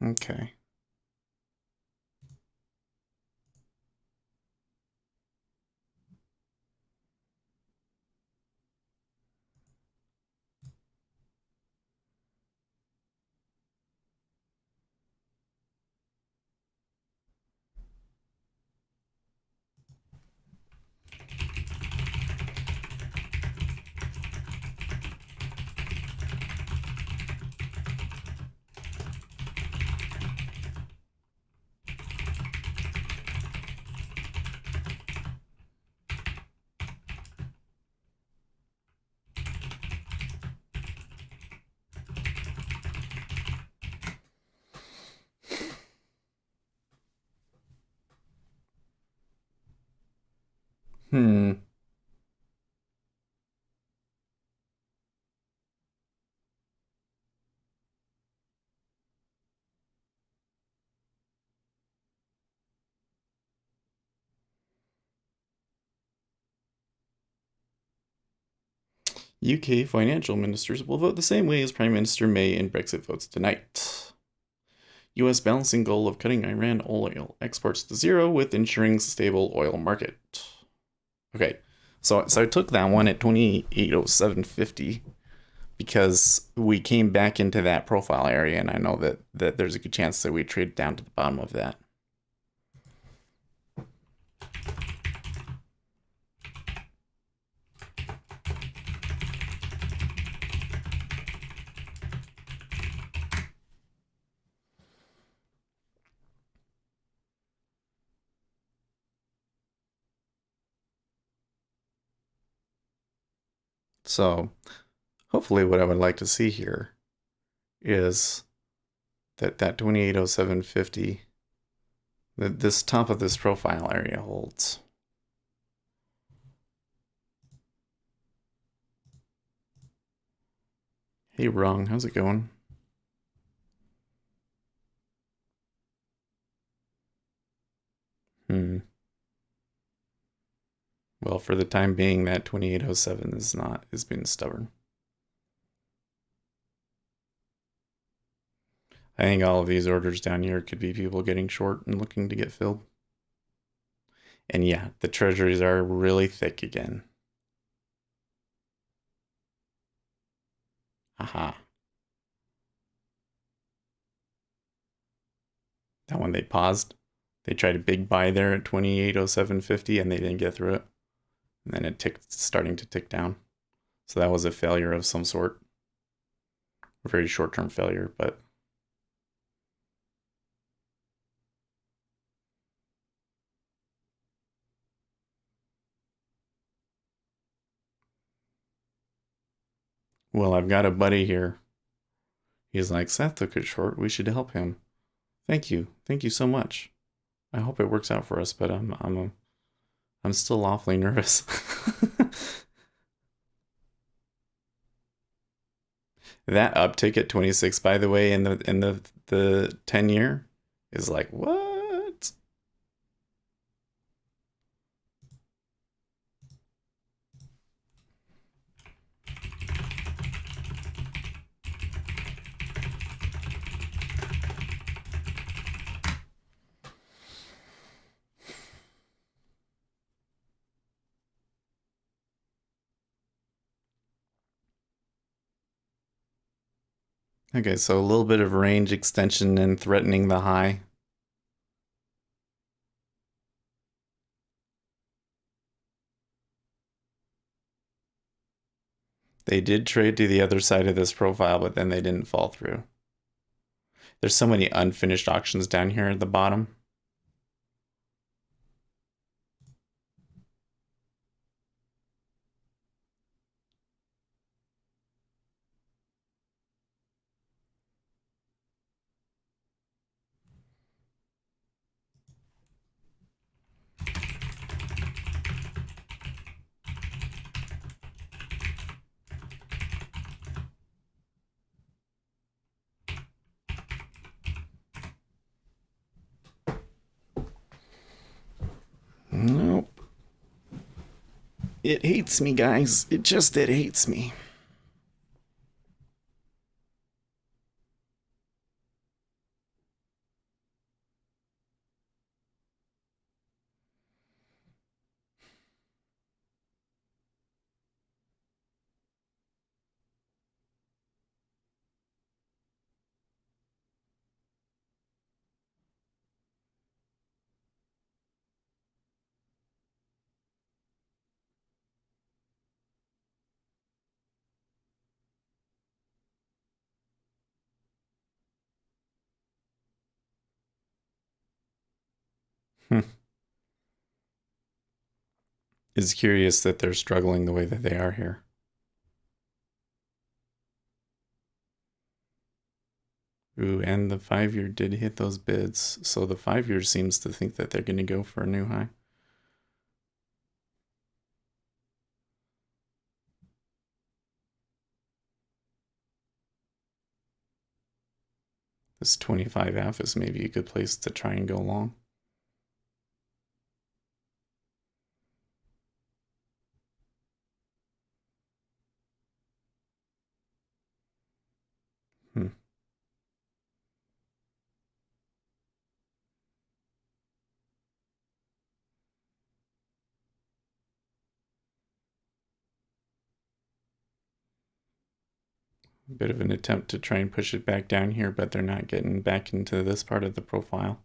Okay. Hmm. UK financial ministers will vote the same way as Prime Minister May in Brexit votes tonight. US balancing goal of cutting Iran oil exports to zero with ensuring stable oil market. Okay, so I took that one at 2807.50 because we came back into that profile area, and I know that there's a good chance that we trade down to the bottom of that. So hopefully, what I would like to see here is that 2807.50, that this top of this profile area holds. Hey, wrong. How's it going? Hmm. Well, for the time being, that 2807 is being stubborn. I think all of these orders down here could be people getting short and looking to get filled. And yeah, the treasuries are really thick again. Aha. That one they paused. They tried a big buy there at 2807.50 and they didn't get through it. And then it starting to tick down. So that was a failure of some sort. A very short-term failure, but well, I've got a buddy here. He's like, Seth took it short. We should help him. Thank you. Thank you so much. I hope it works out for us, but I'm still awfully nervous. That uptick at 26, by the way, in the 10-year is like, what? Okay, so a little bit of range extension and threatening the high. They did trade to the other side of this profile, but then they didn't fall through. There's so many unfinished auctions down here at the bottom. Nope. It hates me, guys. It hates me. It's curious that they're struggling the way that they are here. Ooh, and the 5-year did hit those bids, so the 5-year seems to think that they're going to go for a new high. This 25F is maybe a good place to try and go long. A bit of an attempt to try and push it back down here, but they're not getting back into this part of the profile.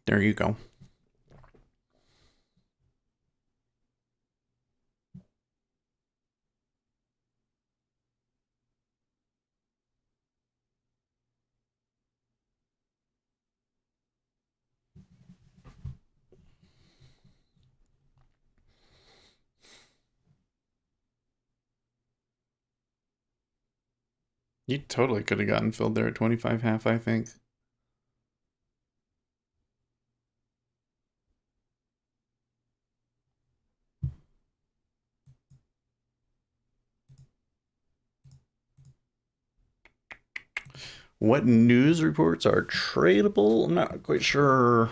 There you go. You totally could have gotten filled there at 25.5, I think. What news reports are tradable? I'm not quite sure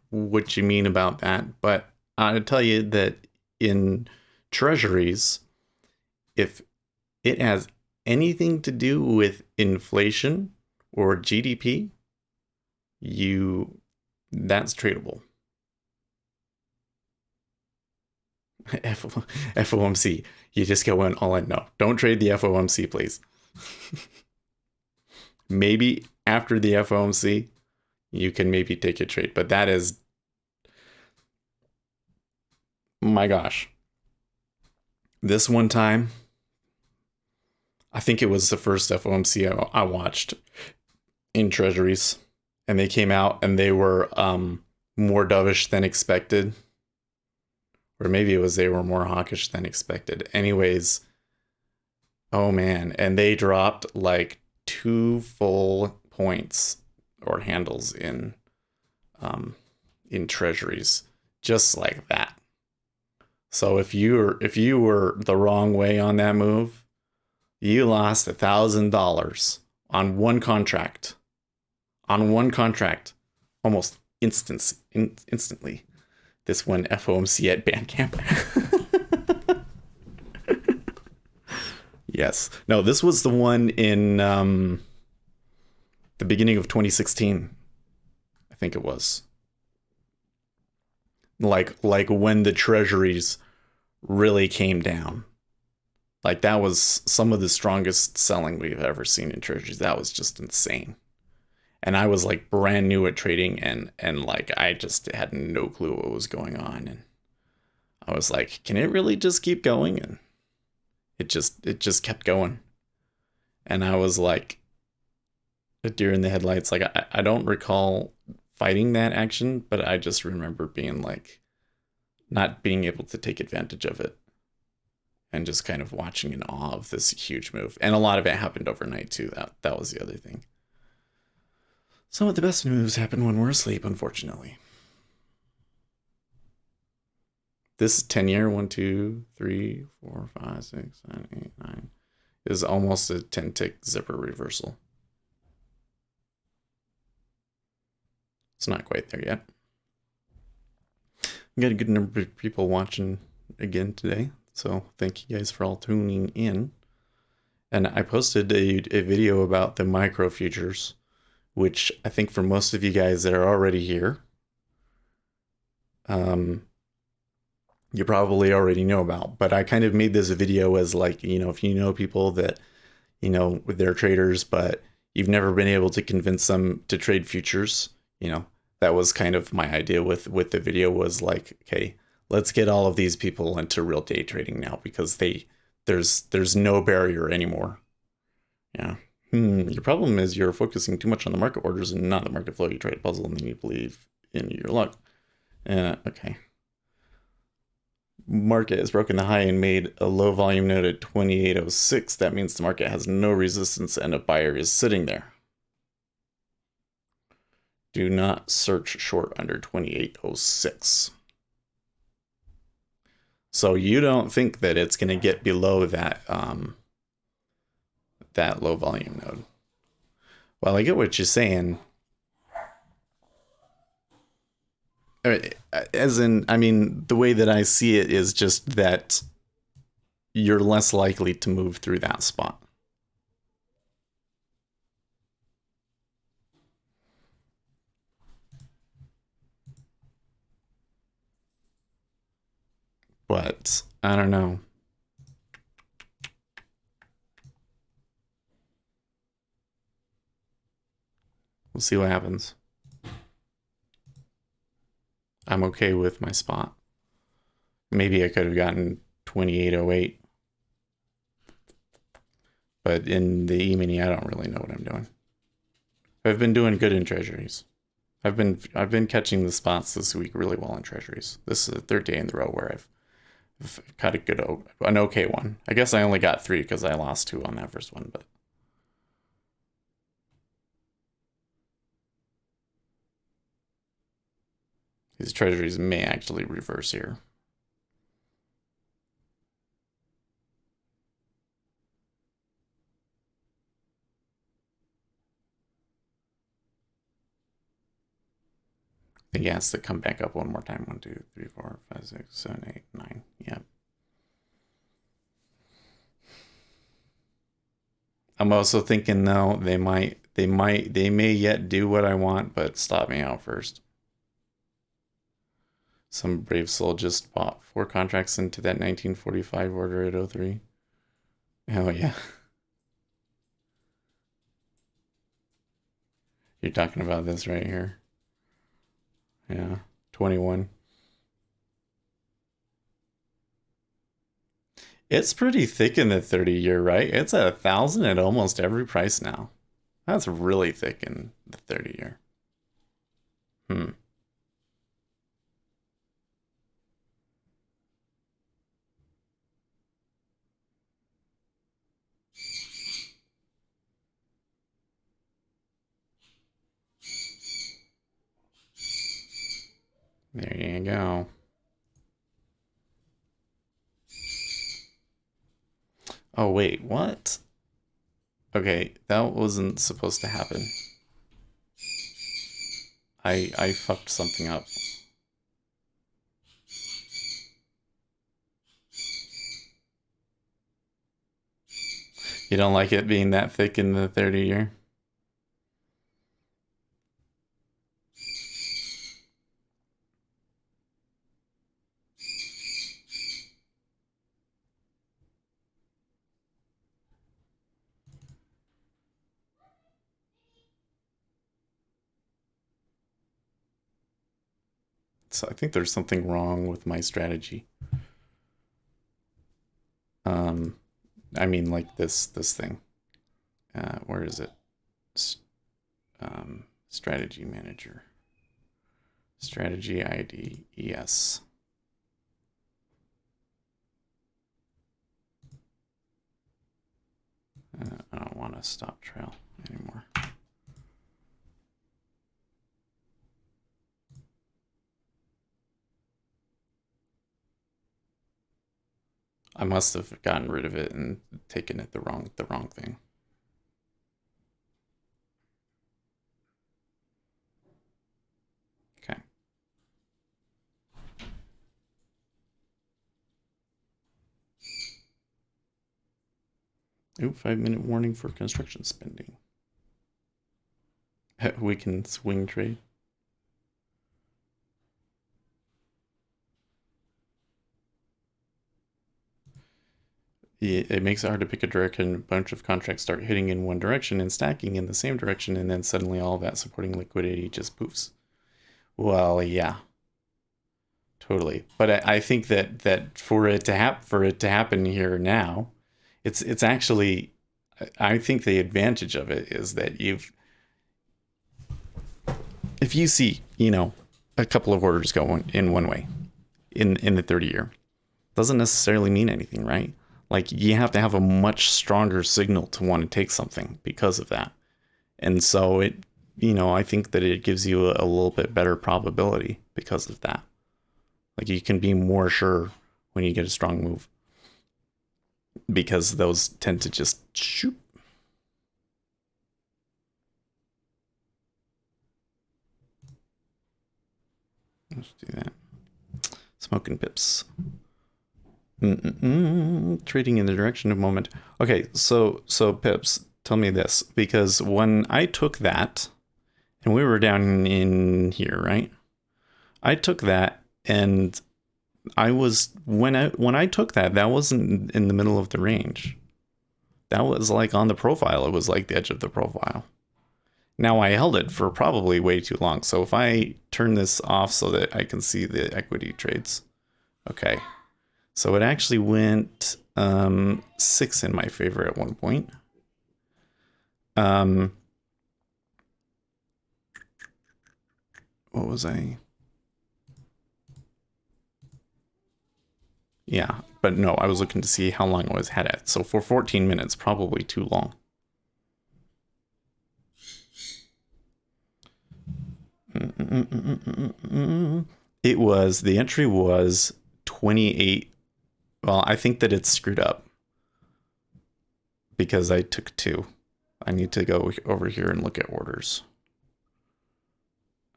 what you mean about that, but I'll tell you that in Treasuries, if it has anything to do with inflation or GDP, that's tradable. FOMC, you just go in all in. No, don't trade the FOMC, please. Maybe after the FOMC, you can maybe take a trade, but that is, my gosh. This one time, I think it was the first FOMC I watched in Treasuries, and they came out and they were more dovish than expected, or maybe it was they were more hawkish than expected. Anyways, oh man, and they dropped like 2 full points or handles in Treasuries, just like that. So if you were the wrong way on that move, you lost $1,000 on one contract. On one contract, almost instantly. This one FOMC at Bandcamp. Yes. No, this was the one in the beginning of 2016. I think it was. Like when the treasuries really came down. Like that was some of the strongest selling we've ever seen in treasuries. That was just insane. And I was like brand new at trading and like I just had no clue what was going on. And I was like, can it really just keep going? And it just kept going. And I was like a deer in the headlights. Like I don't recall fighting that action, but I just remember being like not being able to take advantage of it and just kind of watching in awe of this huge move. And a lot of it happened overnight too. That was the other thing. Some of the best moves happen when we're asleep, unfortunately. This 10-year, 1, 2, 3, 4, 5, 6, 7, 8, 9, is almost a 10-tick zipper reversal. It's not quite there yet. We got a good number of people watching again today, so thank you guys for all tuning in. And I posted a video about the micro futures, which I think for most of you guys that are already here, you probably already know about. But I kind of made this video as like, if you know people that, they're traders, but you've never been able to convince them to trade futures, that was kind of my idea with the video was like, okay, let's get all of these people into real day trading now because there's no barrier anymore. Yeah. Your problem is you're focusing too much on the market orders and not the market flow. You trade a puzzle and then you believe in your luck. Okay. market has broken the high and made a low volume node at 2806, that means the market has no resistance and a buyer is sitting there. Do not search short under 2806. So you don't think that it's going to get below that that low volume node. Well, I get what you're saying. As in, I mean, the way that I see it is just that you're less likely to move through that spot. But I don't know. We'll see what happens. I'm okay with my spot. Maybe I could have gotten 2808. But in the E-mini, I don't really know what I'm doing. I've been doing good in Treasuries. I've been catching the spots this week really well in Treasuries. This is the third day in the row where I've got an okay one. I guess I only got 3 because I lost 2 on that first one, but these Treasuries may actually reverse here. I think he has to come back up one more time. 1, 2, 3, 4, 5, 6, 7, 8, 9. Yeah. I'm also thinking though they may yet do what I want, but stop me out first. Some brave soul just bought 4 contracts into that 1945 order at 03. Oh yeah. You're talking about this right here. Yeah, 21. It's pretty thick in the 30-year, right? It's at 1,000 at almost every price now. That's really thick in the 30-year. There you go. Oh, wait, what? Okay, that wasn't supposed to happen. I fucked something up. You don't like it being that thick in the 30-year? So I think there's something wrong with my strategy. I mean, like this thing. Where is it? Strategy manager. Strategy ID ES. I don't want to stop trail anymore. I must have gotten rid of it and taken it the wrong thing. Okay. Ooh, 5-minute warning for construction spending. We can swing trade. It makes it hard to pick a direction. A bunch of contracts start hitting in one direction and stacking in the same direction, and then suddenly all that supporting liquidity just poofs. Well, yeah, totally. But I think that for it to happen here now, it's actually, I think the advantage of it is that if you see a couple of orders go in one way in the 30-year, doesn't necessarily mean anything, right? Like you have to have a much stronger signal to want to take something because of that. And so I think that it gives you a little bit better probability because of that. Like you can be more sure when you get a strong move because those tend to just shoot. Let's do that. Smoking pips. Trading in the direction of moment. Okay, so pips, tell me this, because when I took that, and we were down in here, right? I took that, and I was when I took that, that wasn't in the middle of the range. That was like on the profile. It was like the edge of the profile. Now I held it for probably way too long. So if I turn this off so that I can see the equity trades, okay. So it actually went 6 in my favor at one point. What was I? Yeah, but no, I was looking to see how long I was had at. So for 14 minutes, probably too long. It was, the entry was 28. Well, I think that it's screwed up because I took 2. I need to go over here and look at orders.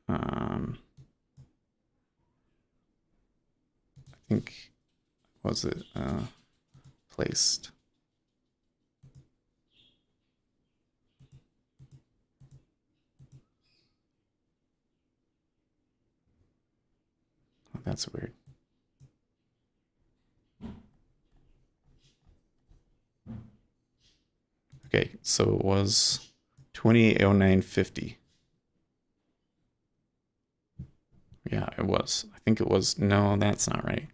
I think, was it placed? Oh, that's weird. Okay, so it was 2809.50. Yeah, it was. I think it was. No, that's not right.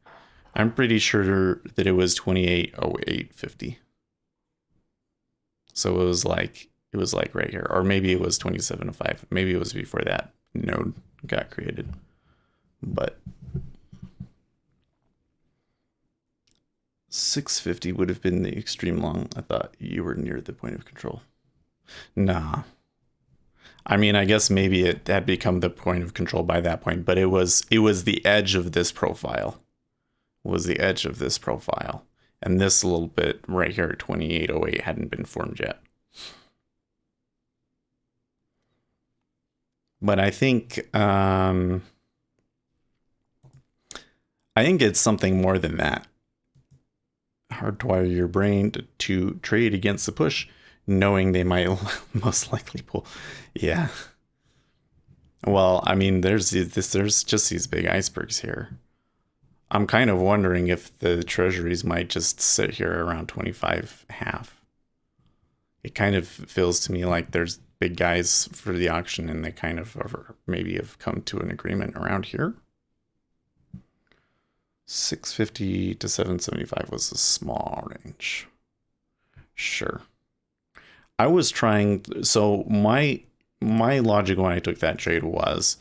I'm pretty sure that it was 2808.50. So it was like right here, or maybe it was 2705. Maybe it was before that node got created. But 650 would have been the extreme long. I thought you were near the point of control. Nah. I mean, I guess maybe it had become the point of control by that point, but it was the edge of this profile. Was the edge of this profile. And this little bit right here at 2808 hadn't been formed yet. But I think it's something more than that. Hardwire your brain to trade against the push, knowing they might most likely pull. Yeah. Well, I mean, there's just these big icebergs here. I'm kind of wondering if the treasuries might just sit here around 25.5. It kind of feels to me like there's big guys for the auction and they kind of maybe have come to an agreement around here. 650 to 775 was a small range. Sure. I was trying, so my logic when I took that trade was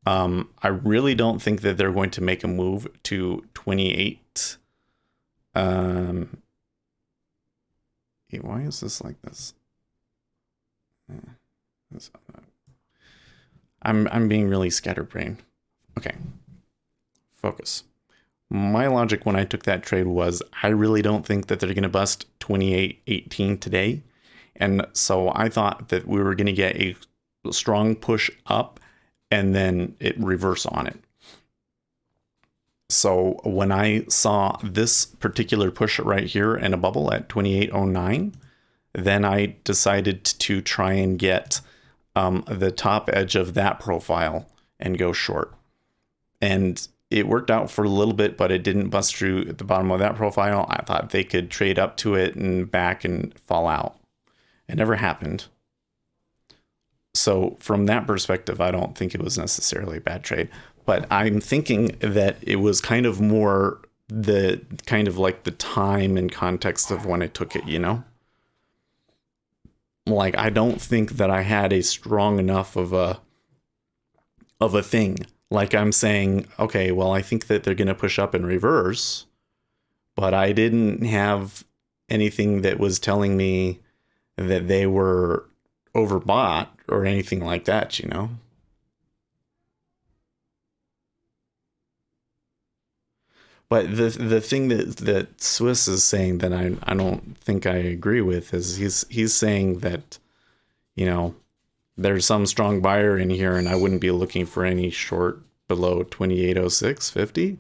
I really don't think that they're going to make a move to 28. Why is this like this? I'm being really scatterbrained. Okay. Focus. My logic when I took that trade was I really don't think that they're going to bust 28.18 today. And so I thought that we were going to get a strong push up and then it reverse on it. So when I saw this particular push right here in a bubble at 2809, then I decided to try and get the top edge of that profile and go short. And it worked out for a little bit, but it didn't bust through at the bottom of that profile. I thought they could trade up to it and back and fall out. It never happened. So from that perspective, I don't think it was necessarily a bad trade. But I'm thinking that it was kind of more the kind of like the time and context of when I took it, you know? Like, I don't think that I had a strong enough of a thing. Like I'm saying, okay, well, I think that they're going to push up in reverse. but I didn't have anything that was telling me that they were overbought or anything like that, you know? But the thing that Swiss is saying that I don't think I agree with is he's saying that, you know, there's some strong buyer in here and I wouldn't be looking for any short below 2806.50.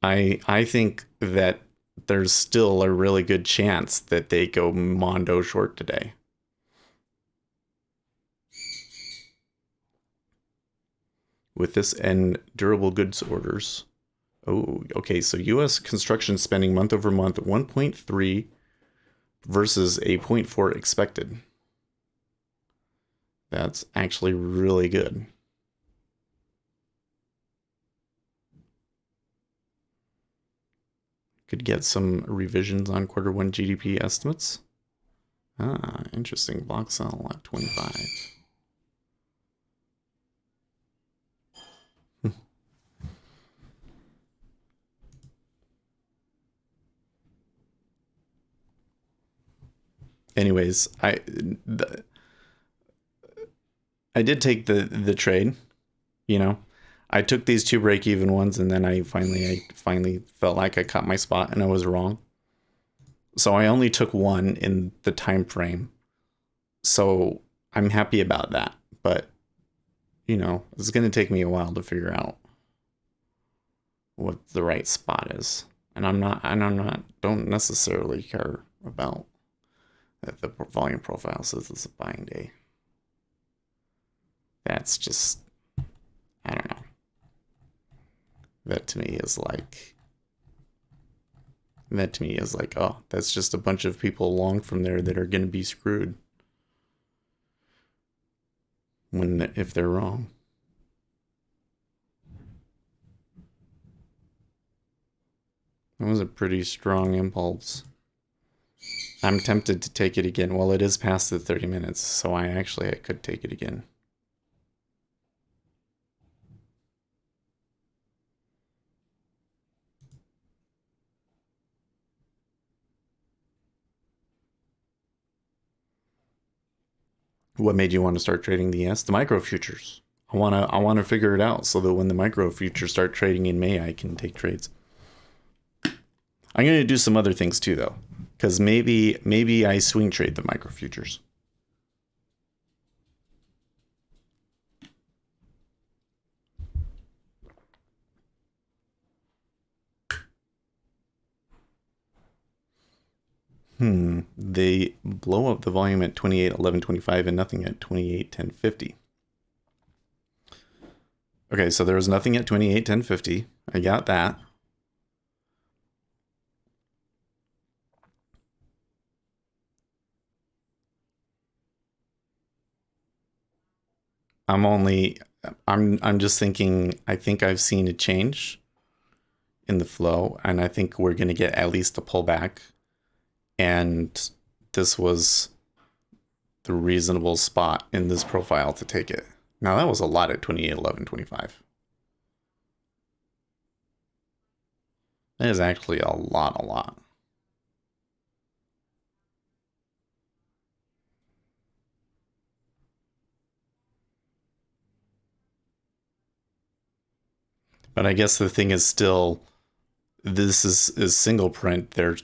I think that there's still a really good chance that they go mondo short today. With this and durable goods orders. Oh, okay. So U.S. construction spending month over month 1.3 versus a zero point 0.4 expected. That's actually really good. Could get some revisions on quarter one GDP estimates. Ah, interesting. Block sell at 25. Anyways, I did take the trade, you know. I took these two break even ones and then I finally felt like I caught my spot and I was wrong. So I only took one in the time frame. So I'm happy about that. But you know, it's going to take me a while to figure out what the right spot is. And don't necessarily care about that the volume profile says it's a buying day. That's just, I don't know. That to me is like, oh, that's just a bunch of people along from there that are going to be screwed if they're wrong. That was a pretty strong impulse. I'm tempted to take it again. Well, it is past the 30 minutes, so I could take it again. What made you want to start trading the ES? The micro futures. I wanna figure it out so that when the micro futures start trading in May, I can take trades. I'm gonna do some other things too, though, because maybe I swing trade the micro futures. They blow up the volume at 28.11.25 and nothing at 28.10.50. Okay, so there was nothing at 28.10.50. I got that. I'm just thinking, I think I've seen a change in the flow, and I think we're going to get at least a pullback. And this was the reasonable spot in this profile to take it. Now, that was a lot at 28.11.25. That is actually a lot. But I guess the thing is still, this is single print. They're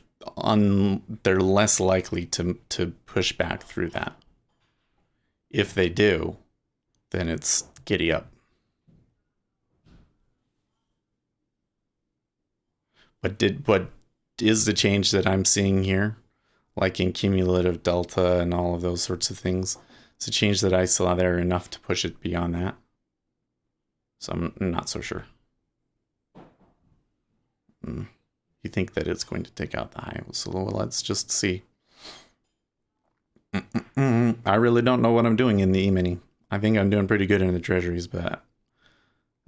less likely to push back through that. If they do, then it's giddy up. What is the change that I'm seeing here, like in cumulative delta and all of those sorts of things? It's a change that I saw there enough to push it beyond that. So I'm not so sure. You think that it's going to take out the high? So let's just see. I really don't know what I'm doing in the E-mini. I think I'm doing pretty good in the Treasuries, but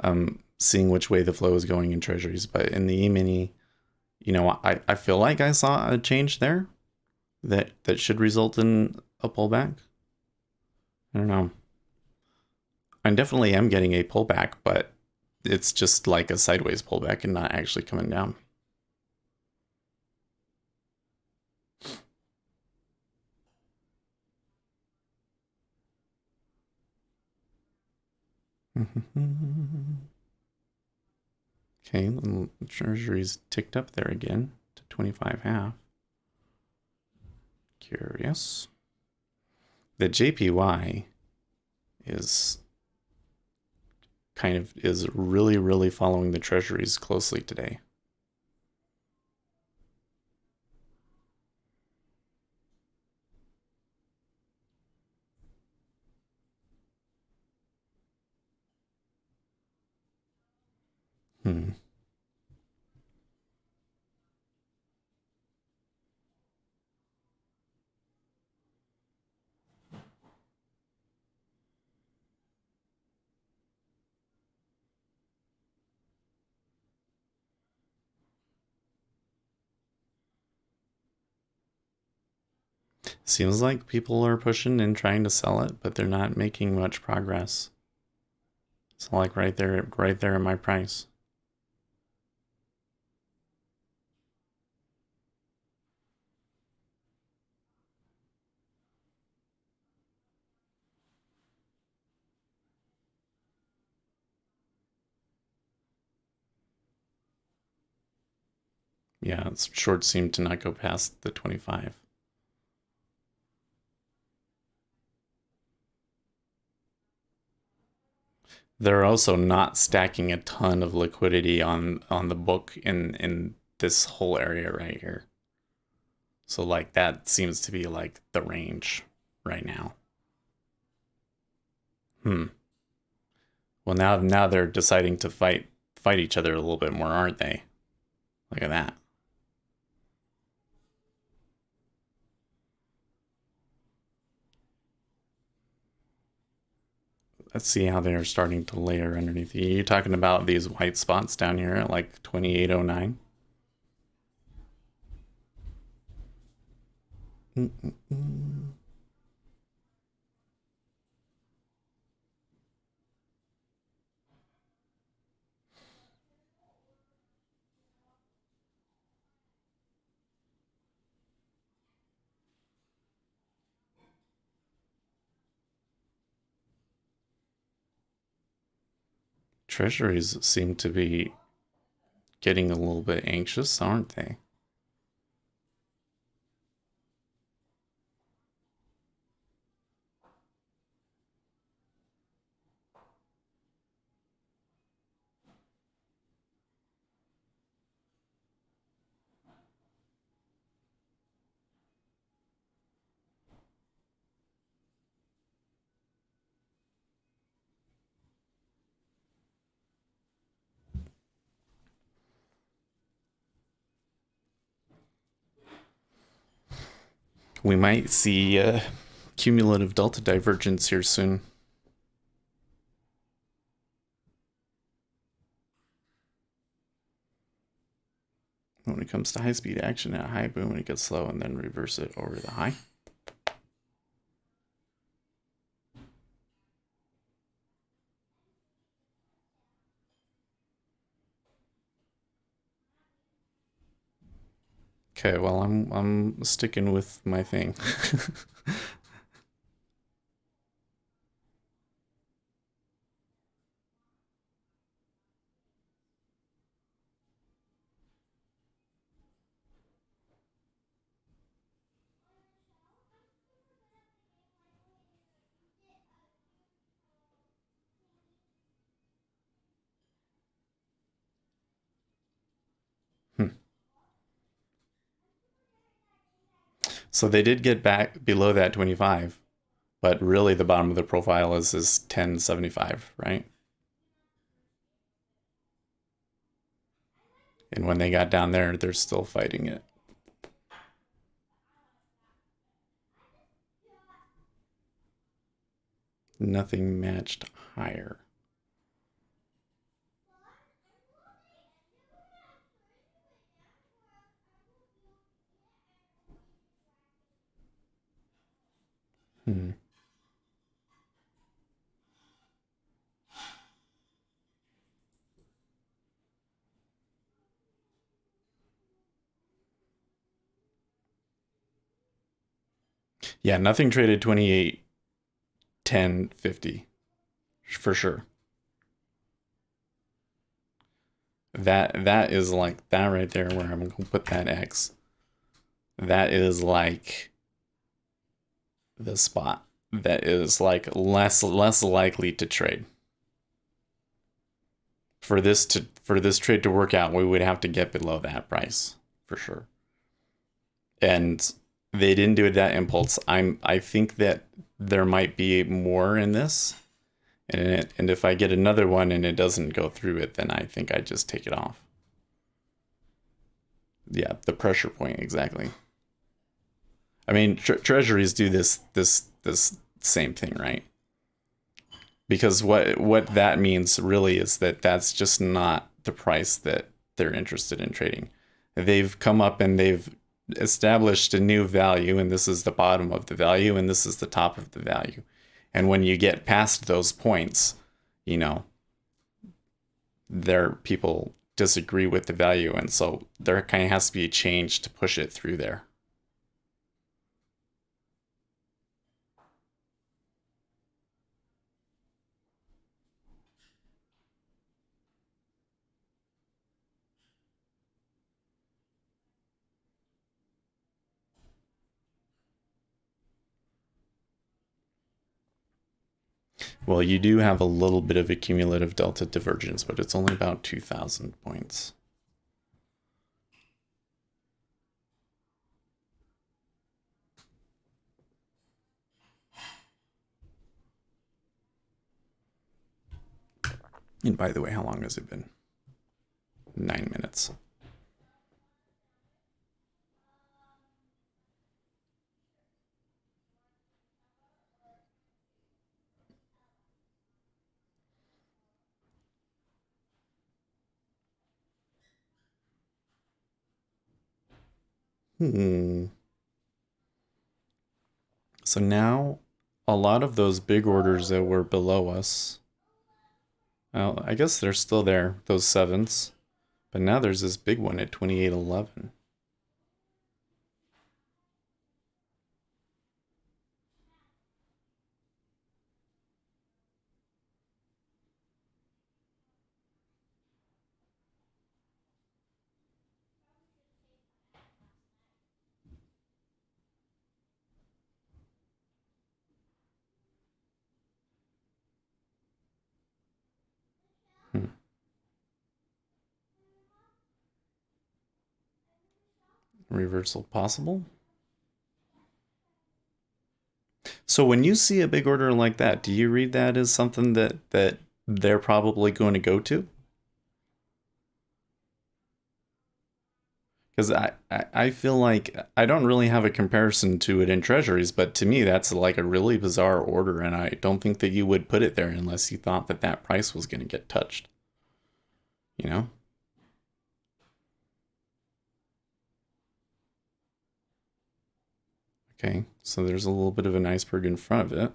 I'm seeing which way the flow is going in Treasuries. But in the E-mini, you know, I feel like I saw a change there that should result in a pullback. I don't know. I definitely am getting a pullback, but it's just like a sideways pullback and not actually coming down. Okay, the Treasuries ticked up there again to 25.5. Curious. The JPY is really following the Treasuries closely today. Hmm. Seems like people are pushing and trying to sell it, but they're not making much progress. It's like right there in my price. Yeah, it's short seem to not go past the 25. They're also not stacking a ton of liquidity on the book in this whole area right here. So like that seems to be like the range right now. Hmm. Well, now they're deciding to fight each other a little bit more, aren't they? Look at that. Let's see how they're starting to layer underneath you. You're talking about these white spots down here at like 2809. Mm-mm-mm. Treasuries seem to be getting a little bit anxious, aren't they? We might see cumulative delta divergence here soon. When it comes to high speed action at high boom, when it gets slow and then reverse it over the high. Okay, well I'm sticking with my thing. Hmm. So they did get back below that 25, but really the bottom of the profile is 1075, right? And when they got down there, they're still fighting it. Nothing matched higher. Hmm. Yeah, nothing traded 28, 10, 50 for sure. That is like that right there where I'm gonna put that X. That is like the spot that is like less likely to trade. For this trade to work out, we would have to get below that price for sure. And they didn't do it that impulse. I think that there might be more in this. And if I get another one and it doesn't go through it, then I think I just take it off. Yeah, the pressure point exactly. I mean, treasuries do this same thing, right? Because what that means really is that that's just not the price that they're interested in trading. They've come up and they've established a new value, and this is the bottom of the value, and this is the top of the value. And when you get past those points, you know, there people disagree with the value, and so there kind of has to be a change to push it through there. Well, you do have a little bit of a cumulative delta divergence, but it's only about 2,000 points. And by the way, how long has it been? 9 minutes. So now a lot of those big orders that were below us, well, I guess they're still there, those sevens. But now there's this big one at 28.11. Hmm. Reversal possible? So when you see a big order like that, do you read that as something that they're probably going to go to? Because I feel like I don't really have a comparison to it in treasuries, but to me that's like a really bizarre order, and I don't think that you would put it there unless you thought that that price was going to get touched. You know? Okay, so there's a little bit of an iceberg in front of it.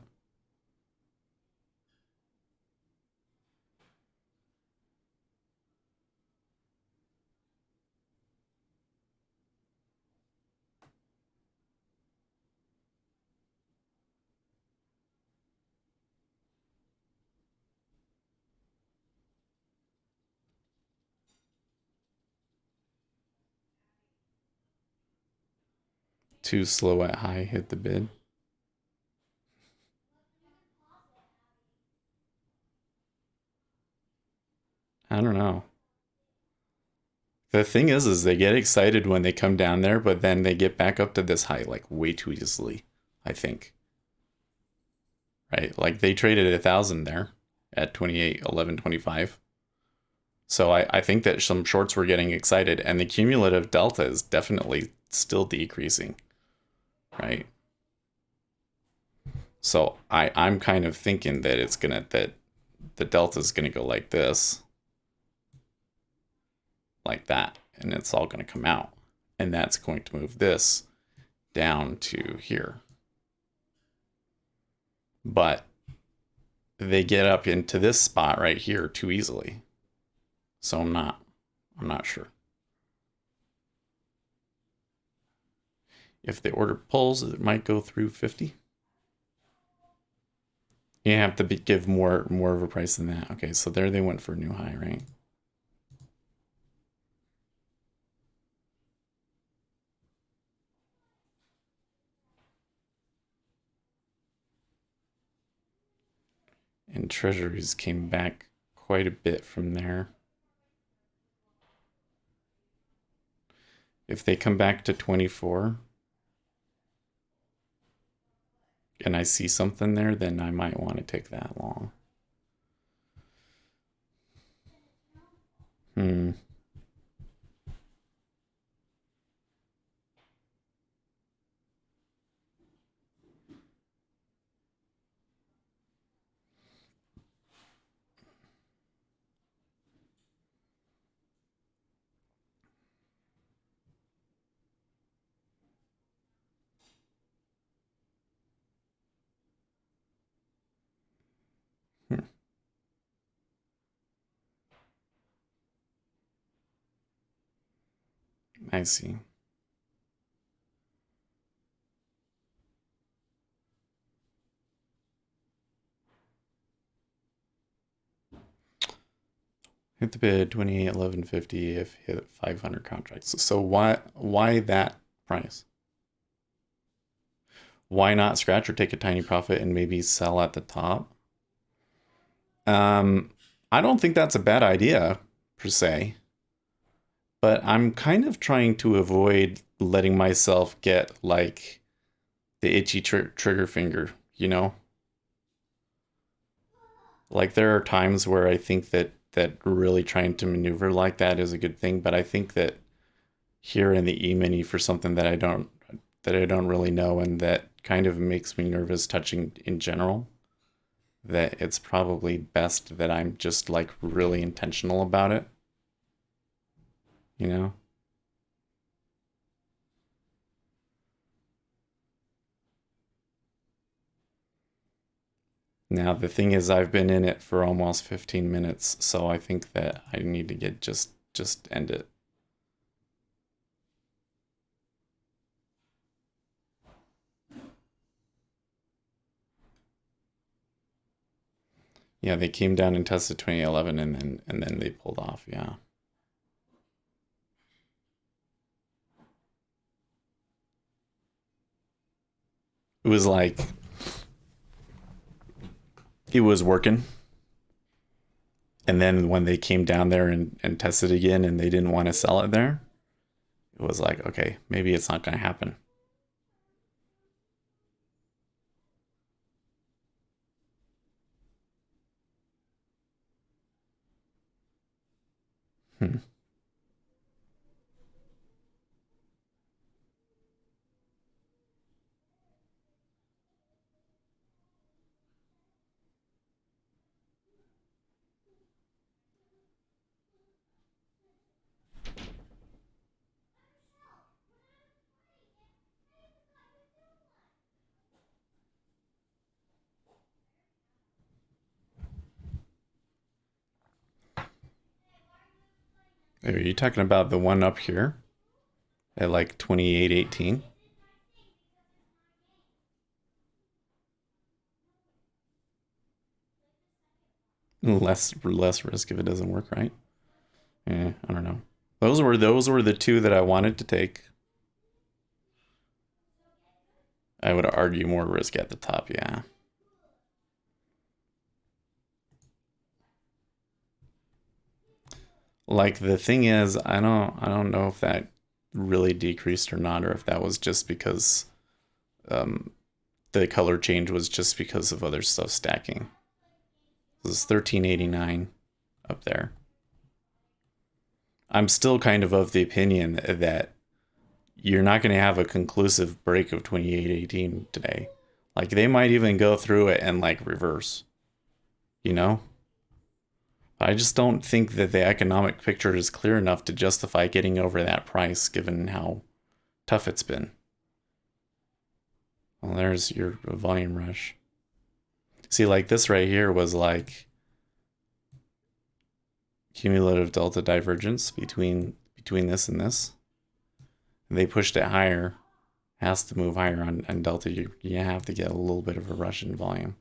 Too slow at high, hit the bid. I don't know. The thing is they get excited when they come down there, but then they get back up to this high like way too easily, I think. Right? Like they traded 1,000 there at 28.11.25. So I think that some shorts were getting excited, and the cumulative delta is definitely still decreasing, right? So I'm kind of thinking that that the delta is gonna go like this, like that, and it's all gonna come out, and that's going to move this down to here. But they get up into this spot right here too easily. So I'm not sure. If the order pulls, it might go through 50. You have to give more of a price than that. Okay, so there they went for a new high, right? And Treasuries came back quite a bit from there. If they come back to 24 and I see something there, then I might want to take that long. I see. Hit the bid 28.1150 if hit 500 contracts. So why that price? Why not scratch or take a tiny profit and maybe sell at the top? I don't think that's a bad idea per se, but I'm kind of trying to avoid letting myself get like the itchy trigger finger, you know? Like there are times where I think that really trying to maneuver like that is a good thing, but I think that here in the E-mini for something that I don't really know and that kind of makes me nervous touching in general, that it's probably best that I'm just like really intentional about it, you know? Now the thing is I've been in it for almost 15 minutes, so I think that I need to get just end it. Yeah, they came down and tested 2011 and then they pulled off, yeah. It was like it was working. And then when they came down there and tested again and they didn't want to sell it there, it was like, okay, maybe it's not going to happen. Hmm. Are you talking about the one up here at like 28.18? Less risk if it doesn't work, right? Yeah, I don't know. Those were the two that I wanted to take. I would argue more risk at the top, yeah. Like the thing is, I don't know if that really decreased or not, or if that was just because um, the color change was just because of other stuff stacking. This is 1389 up there. I'm still kind of the opinion that you're not going to have a conclusive break of 2818 today. Like they might even go through it and like reverse, you know? I just don't think that the economic picture is clear enough to justify getting over that price given how tough it's been. Well, there's your volume rush. See, like this right here was like cumulative delta divergence between this and this. They pushed it higher, has to move higher on delta. You have to get a little bit of a rush in volume.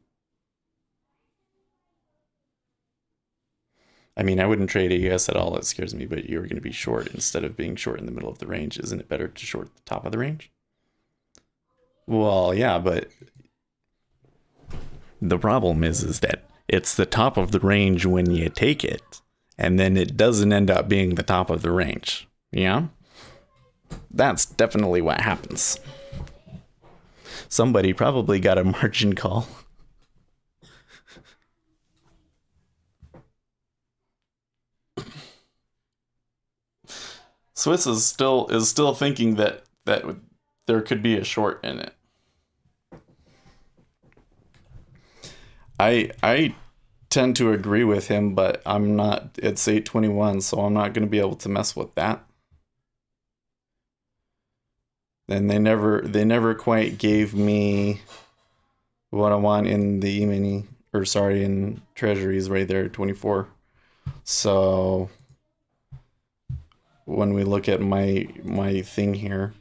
I mean, I wouldn't trade AUS at all. It scares me, but you're going to be short instead of being short in the middle of the range. Isn't it better to short the top of the range? Well, yeah, but the problem is that It's the top of the range when you take it, and then it doesn't end up being the top of the range. Yeah? That's definitely what happens. Somebody probably got a margin call. Swiss is still thinking that there could be a short in it. I tend to agree with him, but I'm not. It's 8:21, so I'm not going to be able to mess with that. And they never quite gave me what I want in the E-mini, or sorry, in Treasuries right there, 24. So when we look at my thing here,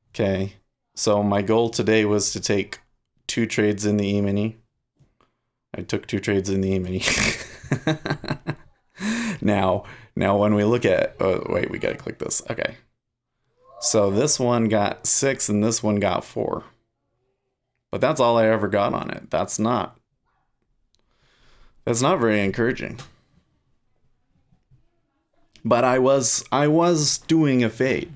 okay. So my goal today was to take 2 trades in the E-mini. I took 2 trades in the E-mini. now when we look at, oh wait, we gotta click this. Okay. So this one got 6 and this one got 4. But that's all I ever got on it. That's not very encouraging. But I was doing a fade.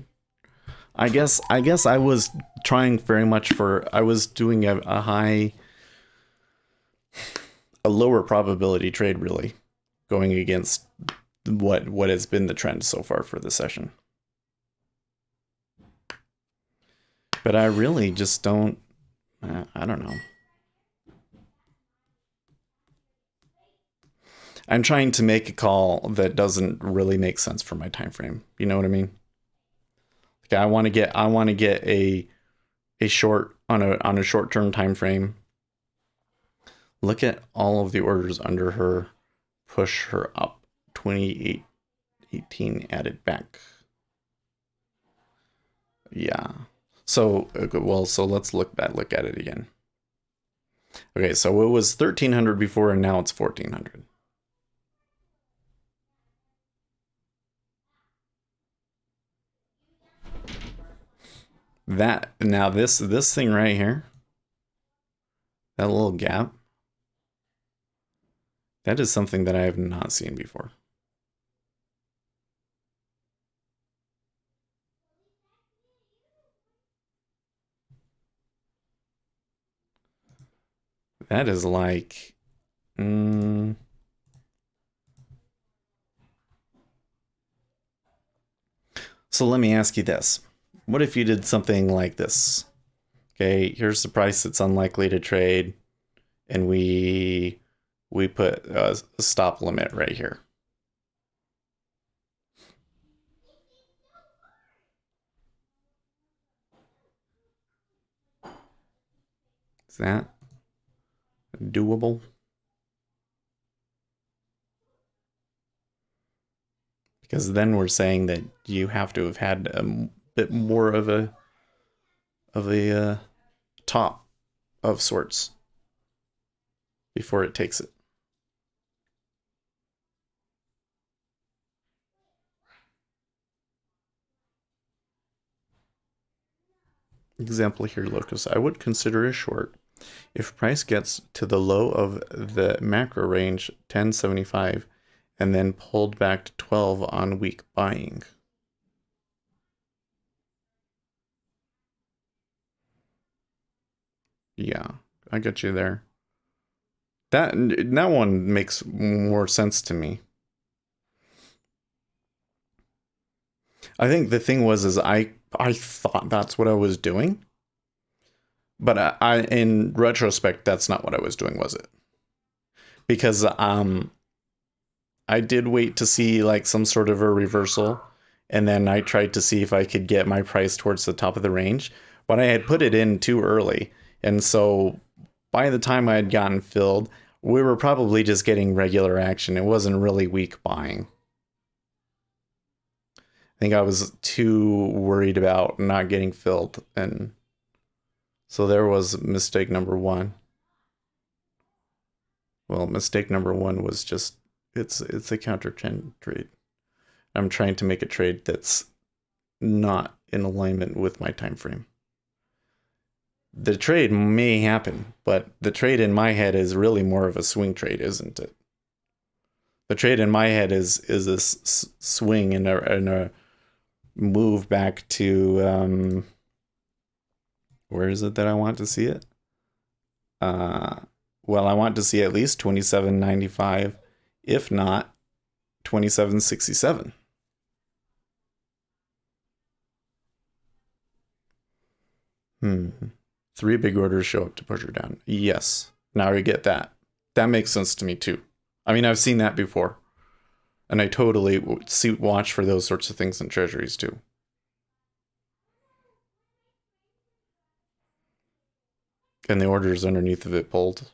I guess I was trying very much for, I was doing a lower probability trade, really, going against what has been the trend so far for the session. But I really just don't, I don't know. I'm trying to make a call that doesn't really make sense for my time frame. You know what I mean? Like I want to get a short on a short-term time frame. Look at all of the orders under her, push her up. 28.18 added back. Yeah. So let's look at it again. Okay, so it was 1300 before and now it's 1400. That now this thing right here, that little gap, that is something that I have not seen before. That is like, so let me ask you this. What if you did something like this? Okay, here's the price that's unlikely to trade, and we put a stop limit right here. Is that doable? Because then we're saying that you have to have had a bit more of a top of sorts before it takes it. Example here, Locus. I would consider a short if price gets to the low of the macro range 1075 and then pulled back to 12 on weak buying. Yeah, I get you there. That one makes more sense to me. I think the thing was I thought that's what I was doing, but I in retrospect that's not what I was doing, was it? Because I did wait to see like some sort of a reversal, and then I tried to see if I could get my price towards the top of the range, but I had put it in too early, and so by the time I had gotten filled, we were probably just getting regular action. It wasn't really weak buying. I think I was too worried about not getting filled, and so there was mistake number one. Well, mistake number one was just it's a counter trend trade. I'm trying to make a trade that's not in alignment with my time frame. The trade may happen, but the trade in my head is really more of a swing trade, isn't it? The trade in my head is a swing and a move back to where is it that I want to see it? Uh, well, I want to see at least 27.95, if not 27.67. Hmm. Three big orders show up to push her down. Yes. Now we get that. That makes sense to me too. I mean, I've seen that before. And I totally watch for those sorts of things in treasuries too. And the orders underneath of it pulled.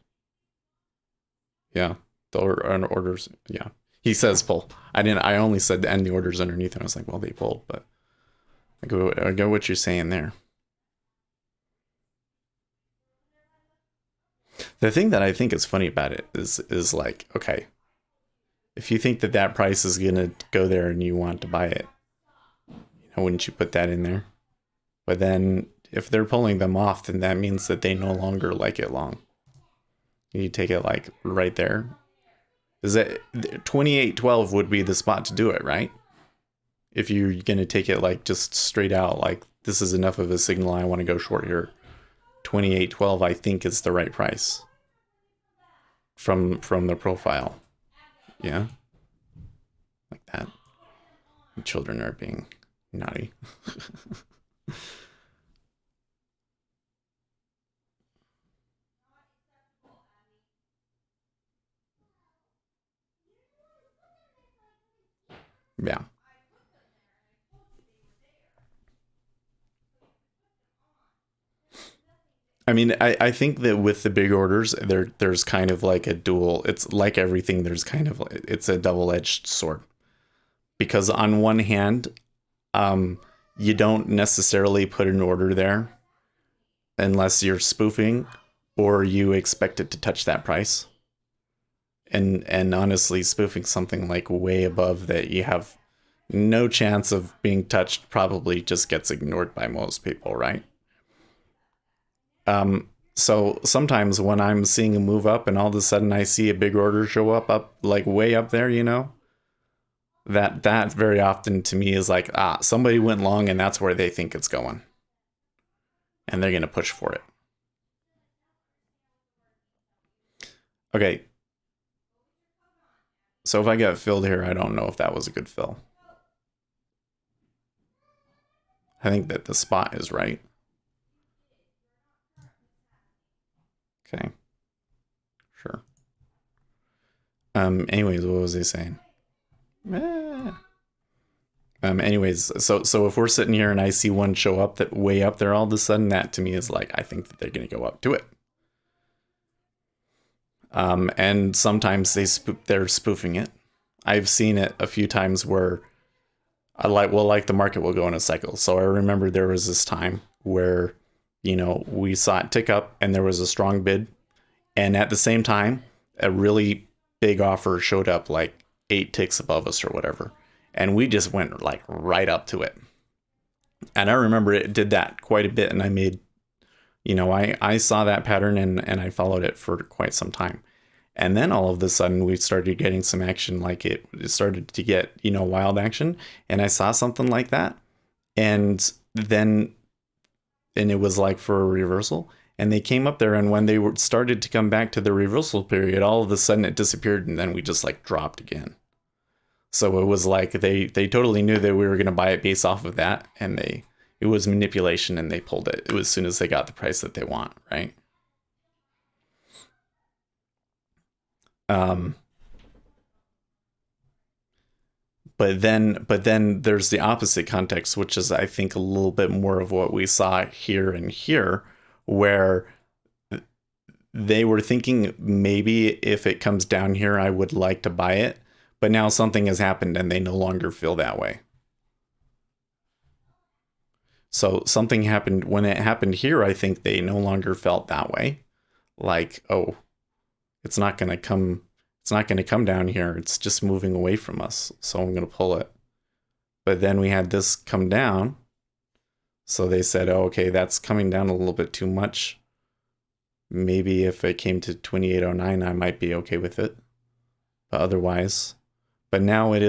Yeah. The orders. Yeah. He says pull. I only said and the orders underneath. And I was like, well, they pulled. But I get what you're saying there. The thing that I think is funny about it is like, okay, if you think that that price is gonna go there and you want to buy it, wouldn't you put that in there? But then if they're pulling them off, then that means that they no longer like it long. You take it like right there. Is that 28.12 would be the spot to do it, right? If you're gonna take it like just straight out, like this is enough of a signal, I want to go short here. 28.12 I think is the right price from the profile. Yeah, like that. Children are being naughty. Yeah. I mean, I think that with the big orders, there's kind of like a dual. It's like everything. There's kind of it's a double-edged sword because on one hand, you don't necessarily put an order there unless you're spoofing or you expect it to touch that price. And honestly, spoofing something like way above that you have no chance of being touched probably just gets ignored by most people, right? So sometimes when I'm seeing a move up and all of a sudden I see a big order show up like way up there, that very often to me is like, somebody went long and that's where they think it's going. And they're going to push for it. Okay. So if I get filled here, I don't know if that was a good fill. I think that the spot is right. Okay. Sure. Anyways, what was he saying? Anyways, so if we're sitting here and I see one show up that way up there all of a sudden, that to me is like, I think that they're going to go up to it. And sometimes they're spoofing it. I've seen it a few times where like the market will go in a cycle. So I remember there was this time where, we saw it tick up and there was a strong bid. And at the same time, a really big offer showed up like 8 ticks above us or whatever. And we just went like right up to it. And I remember it did that quite a bit. And I made, I saw that pattern and I followed it for quite some time. And then all of a sudden we started getting some action, like it started to get, wild action. And I saw something like that. And it was like for a reversal. And they came up there, and when they started to come back to the reversal period, all of a sudden it disappeared, and then we just like dropped again. So it was like they totally knew that we were going to buy it based off of that, and it was manipulation, and they pulled it. It was as soon as they got the price that they want, right? But then there's the opposite context, which is I think a little bit more of what we saw here and here, where they were thinking maybe if it comes down here, I would like to buy it. But now something has happened and they no longer feel that way. So something happened when it happened here. I think they no longer felt that way. Like, oh, it's not going to come. It's not going to come down here. It's just moving away from us. So I'm going to pull it. But then we had this come down. So they said, oh, okay, that's coming down a little bit too much. Maybe if it came to 2809, I might be okay with it. But otherwise, but now it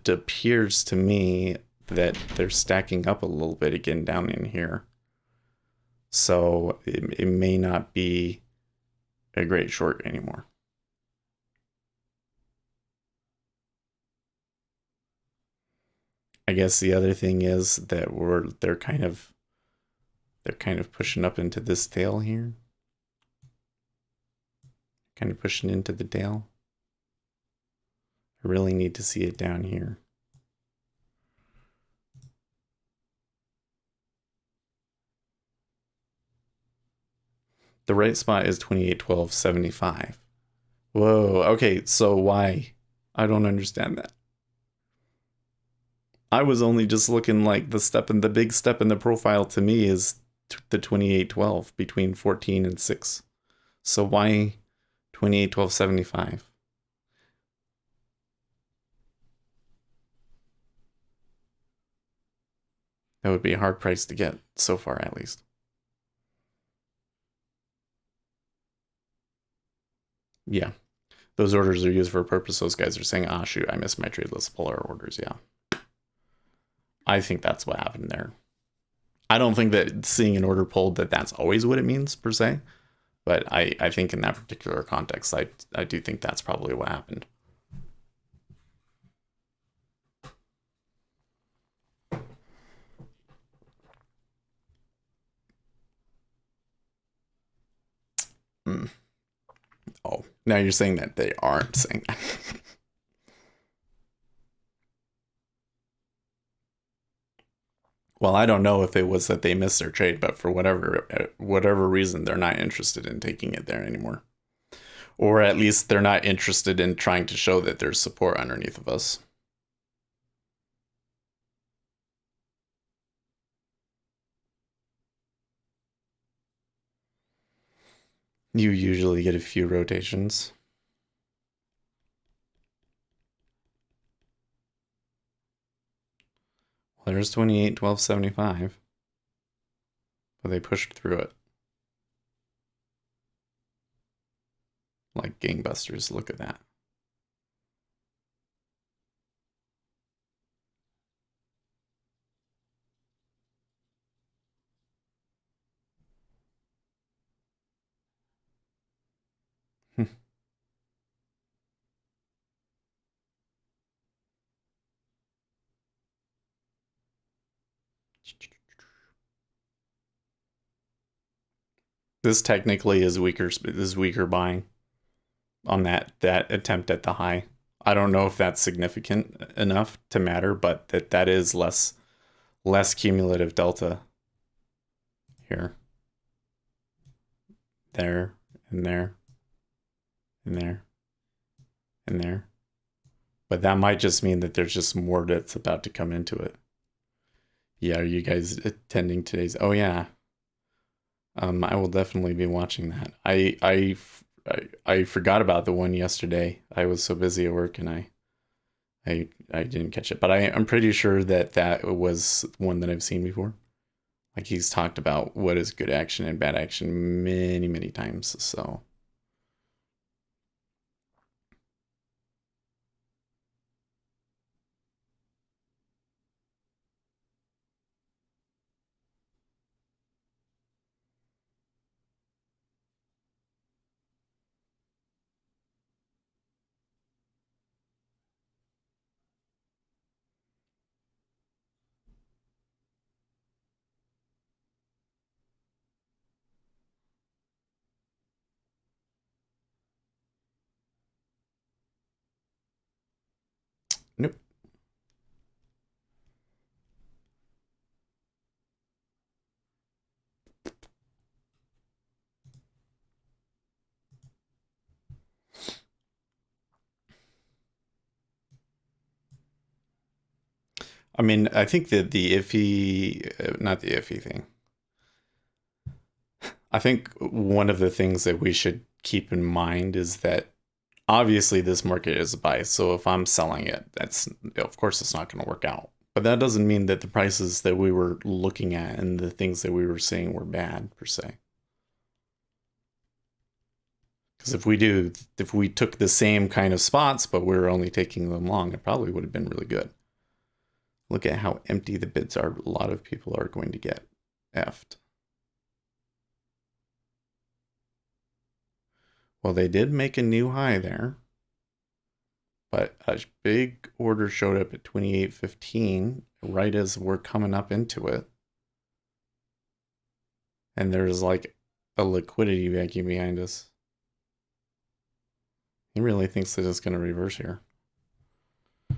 appears to me that they're stacking up a little bit again down in here. So it may not be a great short anymore. I guess the other thing is that they're kind of pushing up into this tail here. Kind of pushing into the tail. I really need to see it down here. The right spot is 28.12.75. Whoa, okay, so why? I don't understand that. I was only just looking like the big step in the profile to me is the 28.12 between 14 and 6. So why 28.12.75? That would be a hard price to get so far, at least. Yeah. Those orders are used for a purpose. Those guys are saying, ah, shoot, I missed my trade. Let's pull our orders. Yeah. I think that's what happened there. I don't think that seeing an order pulled that's always what it means per se. But I think in that particular context, I do think that's probably what happened. Mm. Oh, now you're saying that they aren't saying that. Well, I don't know if it was that they missed their trade, but for whatever reason, they're not interested in taking it there anymore. Or at least they're not interested in trying to show that there's support underneath of us. You usually get a few rotations. Well, there's 28.12.75. But they pushed through it. Like gangbusters. Look at that. This technically is weaker buying on that attempt at the high. I don't know if that's significant enough to matter, but that is less cumulative delta here. There and there and there and there. But that might just mean that there's just more that's about to come into it. Yeah, are you guys attending today's? Oh yeah. I will definitely be watching that. I forgot about the one yesterday. I was so busy at work and I didn't catch it. But I'm pretty sure that was one that I've seen before. Like he's talked about what is good action and bad action many, many times. So nope. I mean, I think that the iffy, not the iffy thing. I think one of the things that we should keep in mind is that obviously this market is a buy. So if I'm selling it, that's of course it's not going to work out. But that doesn't mean that the prices that we were looking at and the things that we were seeing were bad per se. Because if we took the same kind of spots, but we were only taking them long, it probably would have been really good. Look at how empty the bids are. A lot of people are going to get effed. Well, they did make a new high there, but a big order showed up at 28.15 right as we're coming up into it. And there's like a liquidity vacuum behind us. He really thinks that it's going to reverse here. I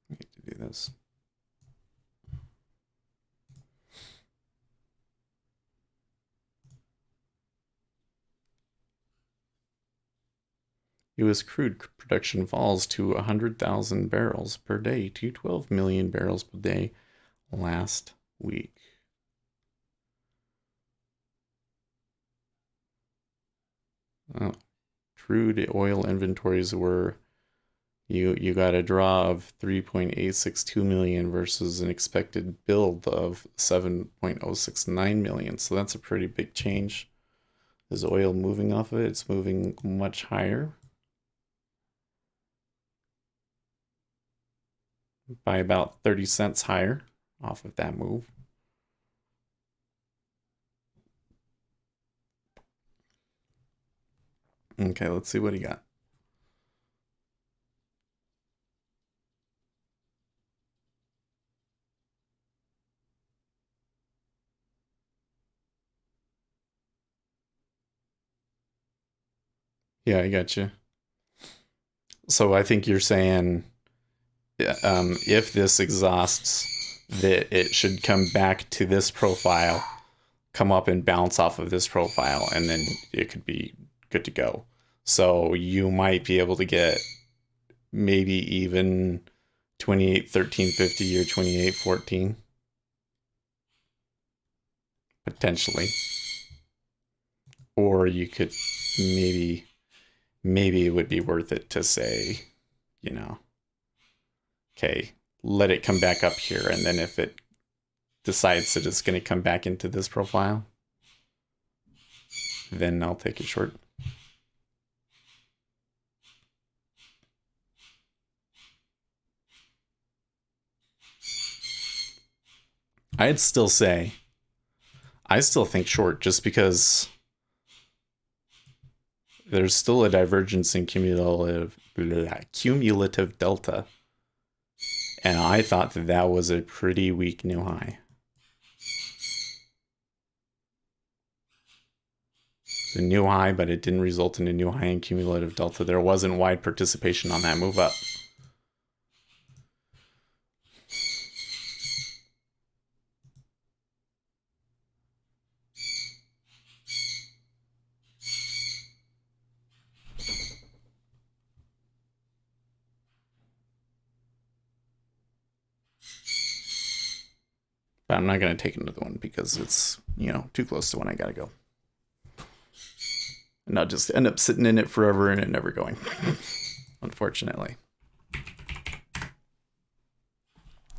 need to do this. U.S. crude production falls to 100,000 barrels per day to 12 million barrels per day last week. Crude oil inventories were you got a draw of 3.862 million versus an expected build of 7.069 million. So that's a pretty big change. Is oil moving off of it? It's moving much higher by about 30 cents higher off of that move. Okay, let's see what he got. Yeah, I got you. So I think you're saying if this exhausts, that it should come back to this profile, come up and bounce off of this profile, and then it could be good to go. So you might be able to get maybe even 28.1350 or 28.14 potentially, or you could maybe it would be worth it to say, you know, okay, let it come back up here, and then if it decides that it's going to come back into this profile, then I'll take it short. I'd still say, I still think short just because there's still a divergence in cumulative delta. And I thought that that was a pretty weak new high. A new high, but it didn't result in a new high in cumulative delta. There wasn't wide participation on that move up. But I'm not going to take another one because it's, you know, too close to when I got to go. And I'll just end up sitting in it forever and it never going. Unfortunately.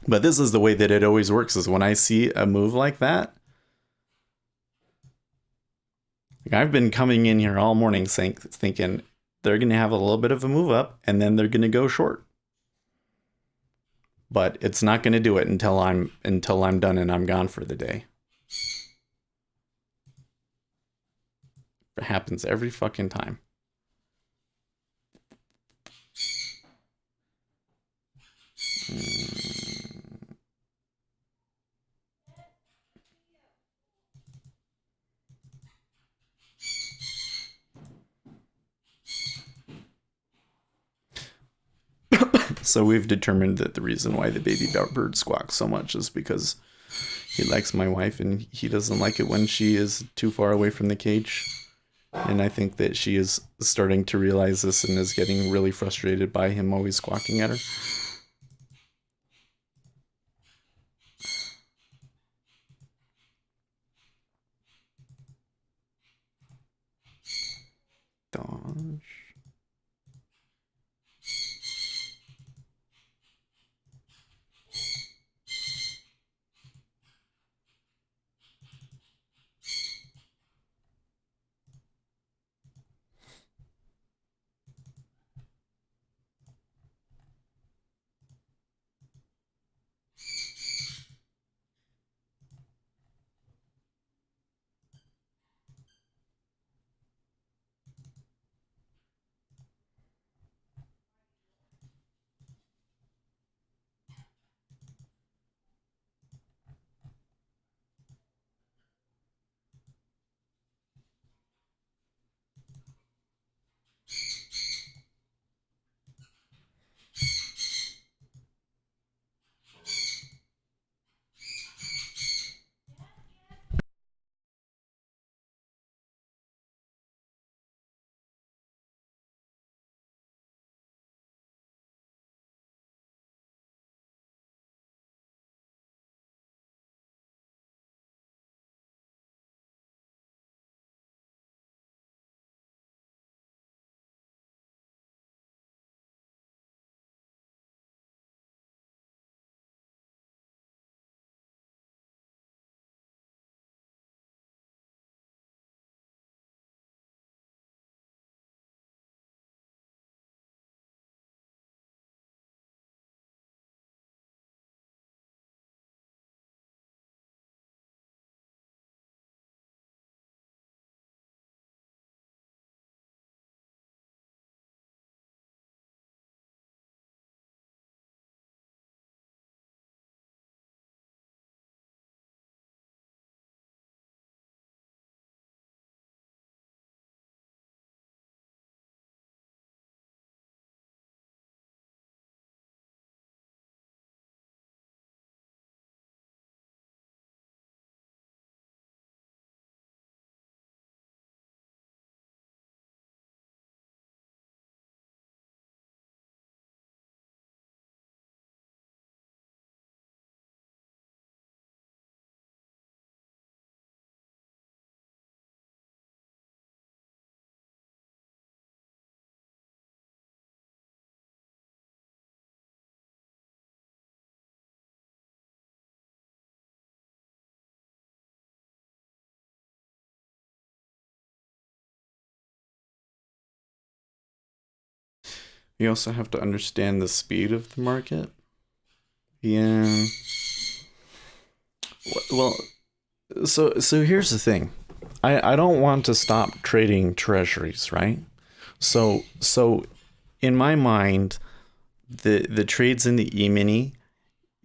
But this is the way that it always works, is when I see a move like that, like I've been coming in here all morning thinking they're going to have a little bit of a move up and then they're going to go short. But it's not going to do it until I'm done and I'm gone for the day. It happens every fucking time. So we've determined that the reason why the baby bird squawks so much is because he likes my wife and he doesn't like it when she is too far away from the cage. And I think that she is starting to realize this and is getting really frustrated by him always squawking at her. Dodge. You also have to understand the speed of the market. Yeah. Well, so here's the thing. I don't want to stop trading treasuries, right? So in my mind, the trades in the E-mini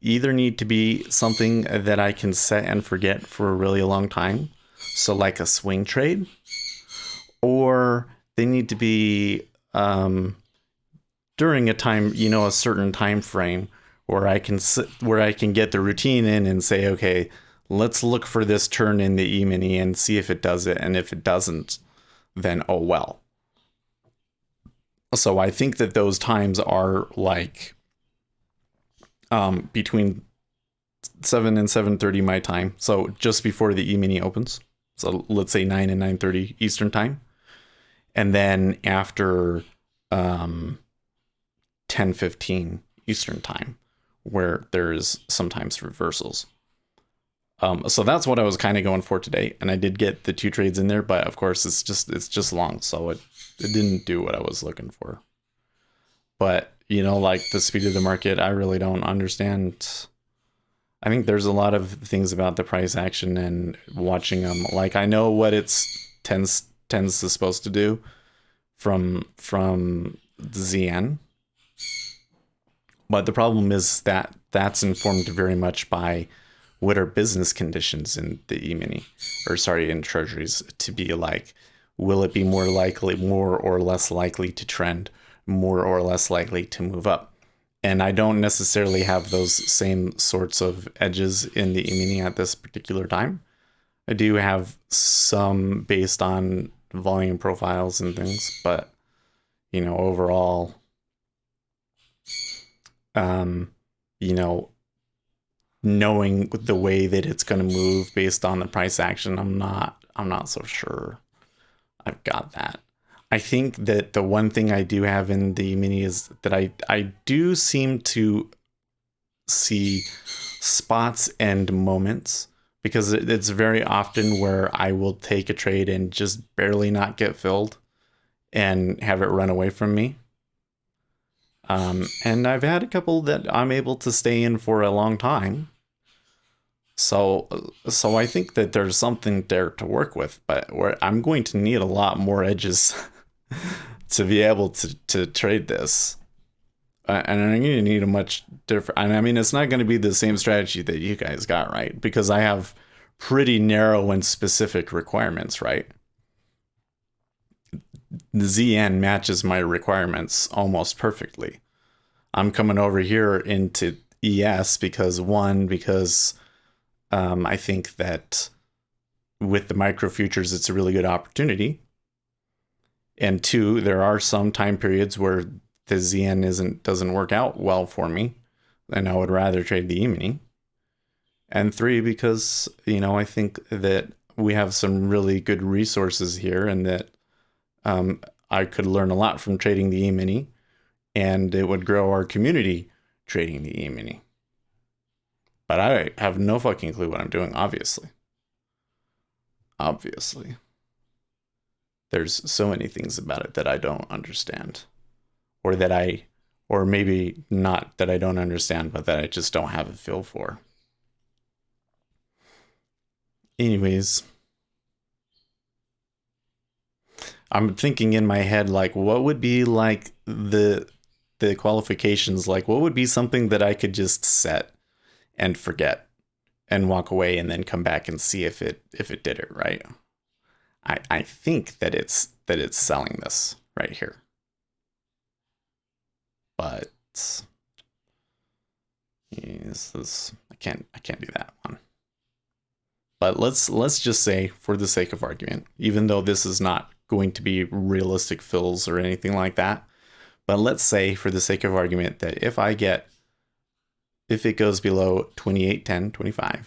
either need to be something that I can set and forget for a really long time, so like a swing trade, or they need to be during a time, a certain time frame where I can get the routine in and say, okay, let's look for this turn in the E-mini and see if it does it, and if it doesn't, then oh well. So I think that those times are like between 7 and 7:30 my time, so just before the E-mini opens. So let's say 9 and 9:30 Eastern time, and then after 10:15 Eastern time, where there's sometimes reversals. So that's what I was kind of going for today, and I did get the 2 trades in there, but of course it's just long, so it didn't do what I was looking for. But like the speed of the market, I really don't understand. I think there's a lot of things about the price action and watching them. Like I know what it's tends to supposed to do from the ZN, but the problem is that that's informed very much by what are business conditions in the E-mini, or sorry, in treasuries, to be like, will it be more or less likely to trend, more or less likely to move up? And I don't necessarily have those same sorts of edges in the E-mini at this particular time. I do have some based on volume profiles and things, but overall, you know, knowing the way that it's going to move based on the price action, I'm not so sure I've got that. I think that the one thing I do have in the mini is that I do seem to see spots and moments, because it's very often where I will take a trade and just barely not get filled and have it run away from me. And I've had a couple that I'm able to stay in for a long time. So I think that there's something there to work with, but I'm going to need a lot more edges to be able to trade this. And I'm going to need a much different, and I mean, it's not going to be the same strategy that you guys got, right? Because I have pretty narrow and specific requirements, right? The ZN matches my requirements almost perfectly. I'm coming over here into ES because I think that with the micro futures, it's a really good opportunity. And 2, there are some time periods where the ZN doesn't work out well for me, and I would rather trade the E-mini. And 3, because I think that we have some really good resources here, and that I could learn a lot from trading the E-mini, and it would grow our community trading the E-mini. But I have no fucking clue what I'm doing, obviously. Obviously. There's so many things about it that I don't understand. Or maybe not that I don't understand, but that I just don't have a feel for. Anyways, I'm thinking in my head, like, what would be like the qualifications? Like, what would be something that I could just set and forget and walk away and then come back and see if it did it right? I think that it's selling this right here. But I can't do that one. But let's just say, for the sake of argument, even though this is not going to be realistic fills or anything like that, but let's say for the sake of argument that if it goes below 28.10.25,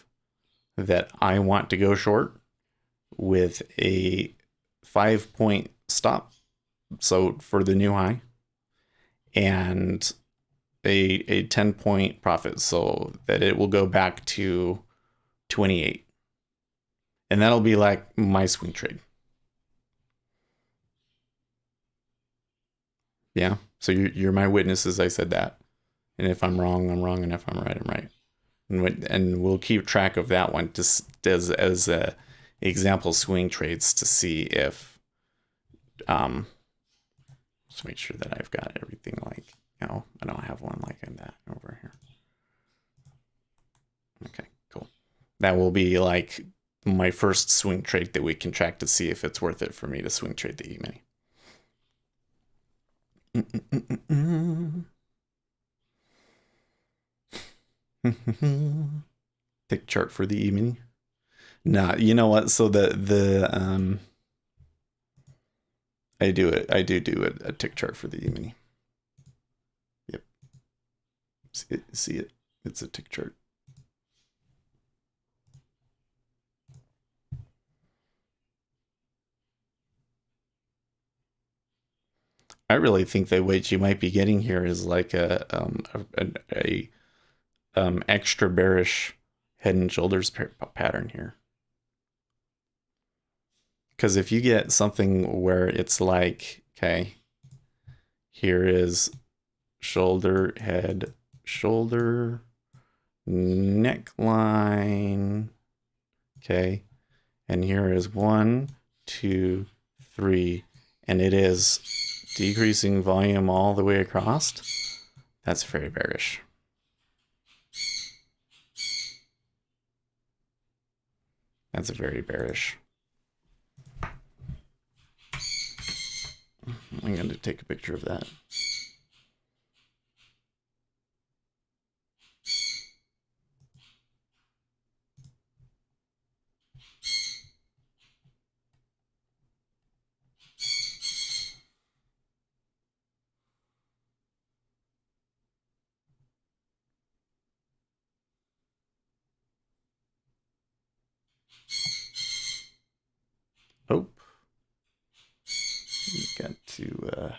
that I want to go short with a 5-point stop, so for the new high, and a 10-point profit, so that it will go back to 28, and that'll be like my swing trade. Yeah. So you're my witness as I said that. And if I'm wrong, I'm wrong, and if I'm right, I'm right. And we'll keep track of that one just as example swing trades to see if just make sure that I've got everything like, no, I don't have one like that over here. Okay, cool. That will be like my first swing trade that we can track to see if it's worth it for me to swing trade the E-mini. Tick chart for the E-mini. Nah, you know what? So I do a tick chart for the E-mini. Yep. See it? It's a tick chart. I really think that what you might be getting here is like a extra bearish head and shoulders pattern here. Because if you get something where it's like, okay, here is shoulder, head, shoulder, neckline, okay, and here is 1, 2, 3, and it is decreasing volume all the way across. That's very bearish. That's very bearish. I'm going to take a picture of that. Oh, you got to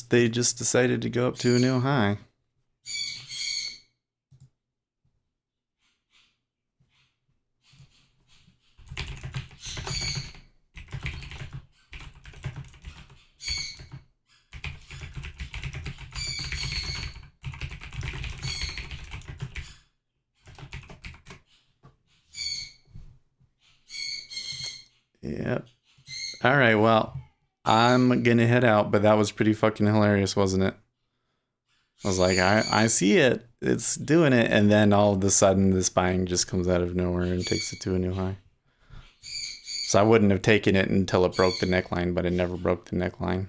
they just decided to go up to a new high. Yep. All right, well, I'm gonna head out, but that was pretty fucking hilarious, wasn't it? I was like, I see it. It's doing it. And then all of a sudden, this buying just comes out of nowhere and takes it to a new high. So I wouldn't have taken it until it broke the neckline, but it never broke the neckline.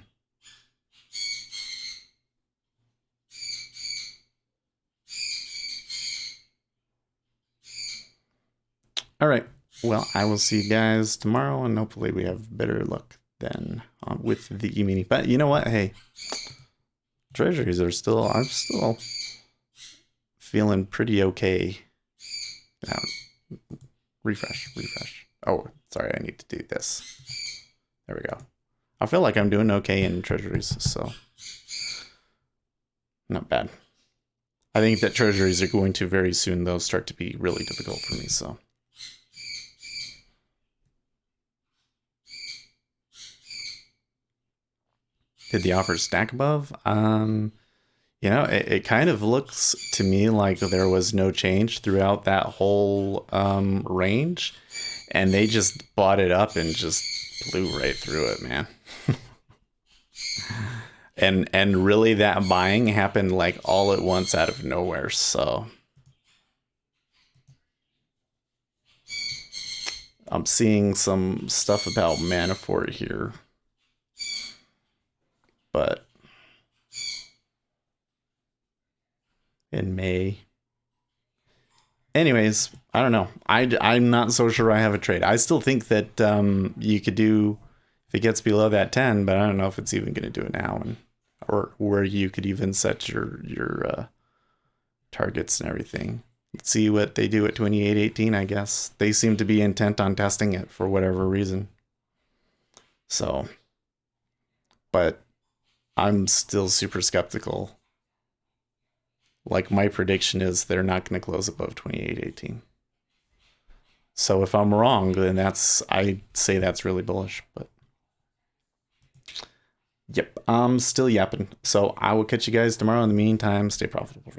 All right. Well, I will see you guys tomorrow, and hopefully we have better luck then with the E-mini. But you know what? Hey, treasuries are still, I'm still feeling pretty okay. Refresh. Oh, sorry, I need to do this. There we go. I feel like I'm doing okay in treasuries, so not bad. I think that treasuries are going to very soon, though, start to be really difficult for me, so. Did the offer stack above? You know, it kind of looks to me like there was no change throughout that whole range, and they just bought it up and just blew right through it, man. and really, that buying happened like all at once out of nowhere. So I'm seeing some stuff about Manafort here, but in May. Anyways, I don't know. I'm not so sure I have a trade. I still think that you could do if it gets below that 10, but I don't know if it's even going to do it now, and or where you could even set your targets and everything. Let's see what they do at 28.18. I guess they seem to be intent on testing it for whatever reason. So, but I'm still super skeptical. Like, my prediction is they're not going to close above 28.18. So if I'm wrong, then I'd say that's really bullish. But yep, I'm still yapping. So I will catch you guys tomorrow. In the meantime, stay profitable.